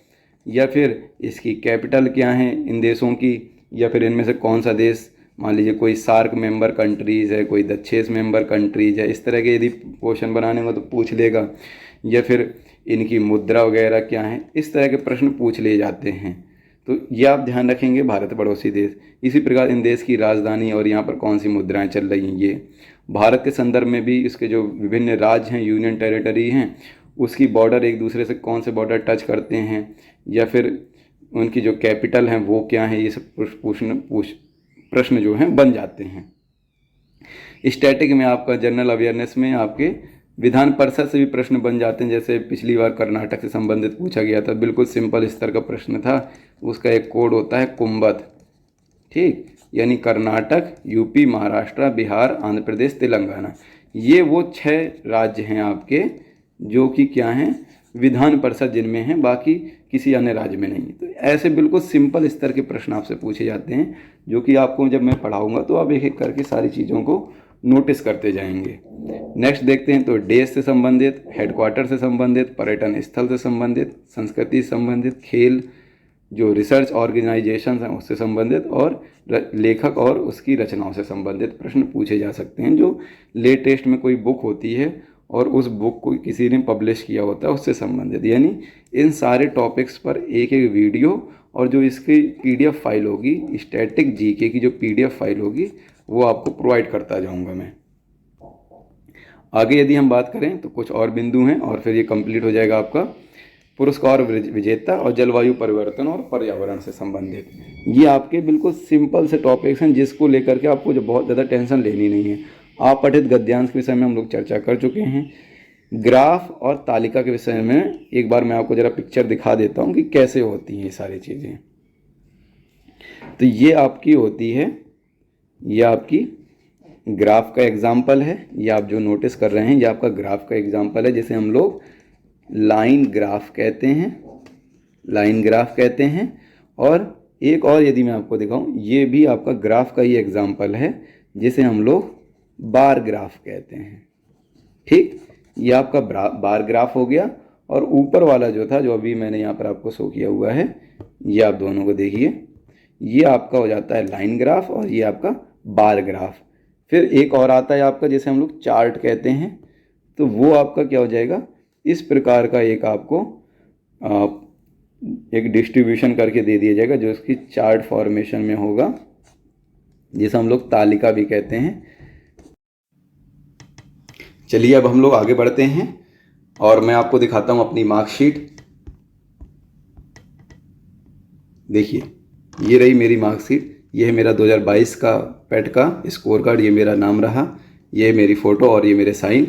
या फिर इसकी कैपिटल क्या है इन देशों की, या फिर इनमें से कौन सा देश, मान लीजिए कोई सार्क मेंबर कंट्रीज़ है, कोई दक्षेस मेंबर कंट्रीज़ है, इस तरह के यदि क्वेश्चन बनाने में तो पूछ लेगा, या फिर इनकी मुद्रा वगैरह क्या है, इस तरह के प्रश्न पूछ लिए जाते हैं। तो ये आप ध्यान रखेंगे, भारत पड़ोसी देश। इसी प्रकार इन देश की राजधानी और यहाँ पर कौन सी मुद्राएं चल रही हैं, ये भारत के संदर्भ में भी इसके जो विभिन्न राज्य हैं, यूनियन टेरिटरी हैं, उसकी बॉर्डर एक दूसरे से कौन से बॉर्डर टच करते हैं, या फिर उनकी जो कैपिटल हैं वो क्या है, ये सब प्रश्न जो हैं बन जाते हैं। स्टैटिक में आपका जनरल अवेयरनेस में आपके विधान परिषद से भी प्रश्न बन जाते हैं। जैसे पिछली बार कर्नाटक से संबंधित पूछा गया था, बिल्कुल सिंपल स्तर का प्रश्न था। उसका एक कोड होता है कुंभत, ठीक, यानी कर्नाटक, यूपी, महाराष्ट्र, बिहार, आंध्र प्रदेश, तेलंगाना, ये वो 6 राज्य हैं आपके जो कि क्या हैं, विधान परिषद जिनमें हैं, बाकी किसी अन्य राज्य में नहीं। तो ऐसे बिल्कुल सिंपल स्तर के प्रश्न आपसे पूछे जाते हैं, जो कि आपको जब मैं पढ़ाऊंगा तो आप एक एक करके सारी चीज़ों को नोटिस करते जाएंगे। नेक्स्ट देखते हैं तो देश से संबंधित, हेडक्वार्टर से संबंधित, पर्यटन स्थल से संबंधित, संस्कृति से संबंधित, खेल, जो रिसर्च ऑर्गेनाइजेशन हैं उससे संबंधित, और लेखक और उसकी रचनाओं से संबंधित प्रश्न पूछे जा सकते हैं। जो लेटेस्ट में कोई बुक होती है और उस बुक को किसी ने पब्लिश किया होता है उससे संबंधित, यानी इन सारे टॉपिक्स पर एक एक वीडियो, और जो इसकी पीडीएफ फाइल होगी, स्टैटिक जीके की जो पीडीएफ फाइल होगी वो आपको प्रोवाइड करता जाऊंगा मैं। आगे यदि हम बात करें तो कुछ और बिंदु हैं और फिर ये कंप्लीट हो जाएगा आपका पुरस्कार विजेता और जलवायु परिवर्तन और पर्यावरण से संबंधित। ये आपके बिल्कुल सिंपल से टॉपिक्स हैं जिसको लेकर के आपको जो बहुत ज़्यादा टेंशन लेनी नहीं है। आप पठित गद्यांश के विषय में हम लोग चर्चा कर चुके हैं। ग्राफ और तालिका के विषय में एक बार मैं आपको ज़रा पिक्चर दिखा देता हूँ कि कैसे होती हैं ये सारी चीज़ें। तो ये आपकी होती है, ये आपकी ग्राफ का एग्जाम्पल है। ये आप जो नोटिस कर रहे हैं ये आपका ग्राफ का एग्जाम्पल है, जिसे हम लोग लाइन ग्राफ कहते हैं, लाइन ग्राफ कहते हैं। और एक और यदि मैं आपको दिखाऊं, ये भी आपका ग्राफ का ही एग्जाम्पल है, जिसे हम लोग बार ग्राफ कहते हैं, ठीक। ये आपका बार ग्राफ हो गया, और ऊपर वाला जो था, जो अभी मैंने यहाँ पर आपको शो किया हुआ है, ये आप दोनों को देखिए, ये आपका हो जाता है लाइन ग्राफ और ये आपका बार ग्राफ। फिर एक और आता है आपका जिसे हम लोग चार्ट कहते हैं। तो वो आपका क्या हो जाएगा, इस प्रकार का एक आपको एक डिस्ट्रीब्यूशन करके दे दिया जाएगा, जो इसकी चार्ट फॉर्मेशन में होगा, जिसे हम लोग तालिका भी कहते हैं। चलिए अब हम लोग आगे बढ़ते हैं और मैं आपको दिखाता हूं अपनी मार्कशीट। देखिए, ये रही मेरी मार्कशीट। ये है मेरा 2022 का पेट का स्कोर कार्ड। ये मेरा नाम रहा, ये मेरी फ़ोटो और ये मेरे साइन।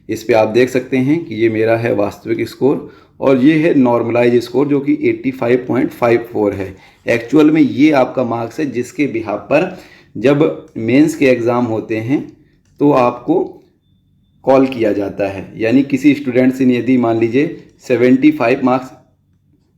इस पे आप देख सकते हैं कि ये मेरा है वास्तविक स्कोर, और ये है नॉर्मलाइज स्कोर जो कि 85.54 है। एक्चुअल में ये आपका मार्क्स है जिसके बिहाफ पर जब मेंस के एग्ज़ाम होते हैं तो आपको कॉल किया जाता है। यानी किसी स्टूडेंट से यदि मान लीजिए 75 मार्क्स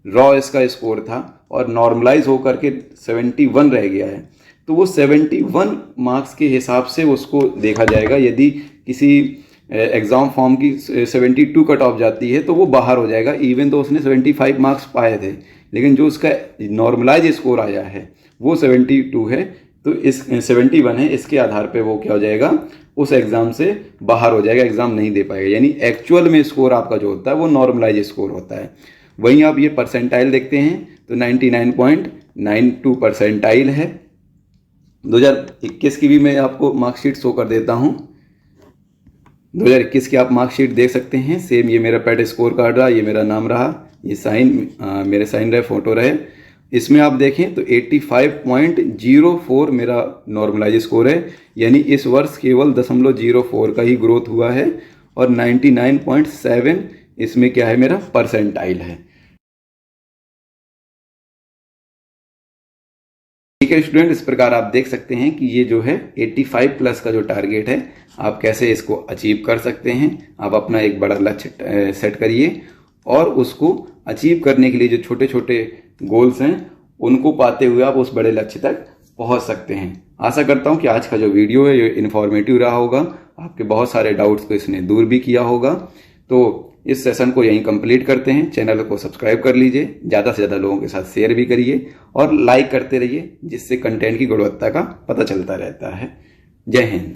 रॉ इसका स्कोर था और नॉर्मलाइज होकर के 71 रह गया है, तो वो 71 मार्क्स के हिसाब से उसको देखा जाएगा। यदि किसी एग्ज़ाम फॉर्म की 72 कट ऑफ जाती है तो वो बाहर हो जाएगा, इवन तो उसने 75 मार्क्स पाए थे, लेकिन जो उसका नॉर्मलाइज स्कोर आया है वो 72 है, तो इस 71 है, इसके आधार पे वो क्या हो जाएगा, उस एग्जाम से बाहर हो जाएगा, एग्जाम नहीं दे पाएगा। यानी एक्चुअल में स्कोर आपका जो होता है वो नॉर्मलाइज स्कोर होता है। वहीं आप ये परसेंटाइल देखते हैं तो 99.92 परसेंटाइल है। 2021 की भी मैं आपको मार्कशीट शो कर देता हूँ। 2021 की आप मार्कशीट देख सकते हैं। सेम ये मेरा पेट स्कोर कार्ड रहा, ये मेरा नाम रहा, ये साइन मेरे साइन रहे, फोटो रहे। इसमें आप देखें तो 85.04 मेरा नॉर्मलाइज स्कोर है। यानी इस वर्ष केवल 0.04 का ही ग्रोथ हुआ है और 99.7 इसमें क्या है, मेरा परसेंटाइल है। ठीक है स्टूडेंट, इस प्रकार आप देख सकते हैं कि ये जो है 85 प्लस का जो टारगेट है, आप कैसे इसको अचीव कर सकते हैं। आप अपना एक बड़ा लक्ष्य सेट करिए और उसको अचीव करने के लिए जो छोटे छोटे गोल्स हैं उनको पाते हुए आप उस बड़े लक्ष्य तक पहुंच सकते हैं। आशा करता हूं कि आज का जो वीडियो है ये इन्फॉर्मेटिव रहा होगा, आपके बहुत सारे डाउट्स को इसने दूर भी किया होगा। तो इस सेशन को यहीं कंप्लीट करते हैं। चैनल को सब्सक्राइब कर लीजिए, ज़्यादा से ज़्यादा लोगों के साथ शेयर भी करिए और लाइक करते रहिए, जिससे कंटेंट की गुणवत्ता का पता चलता रहता है। जय हिंद।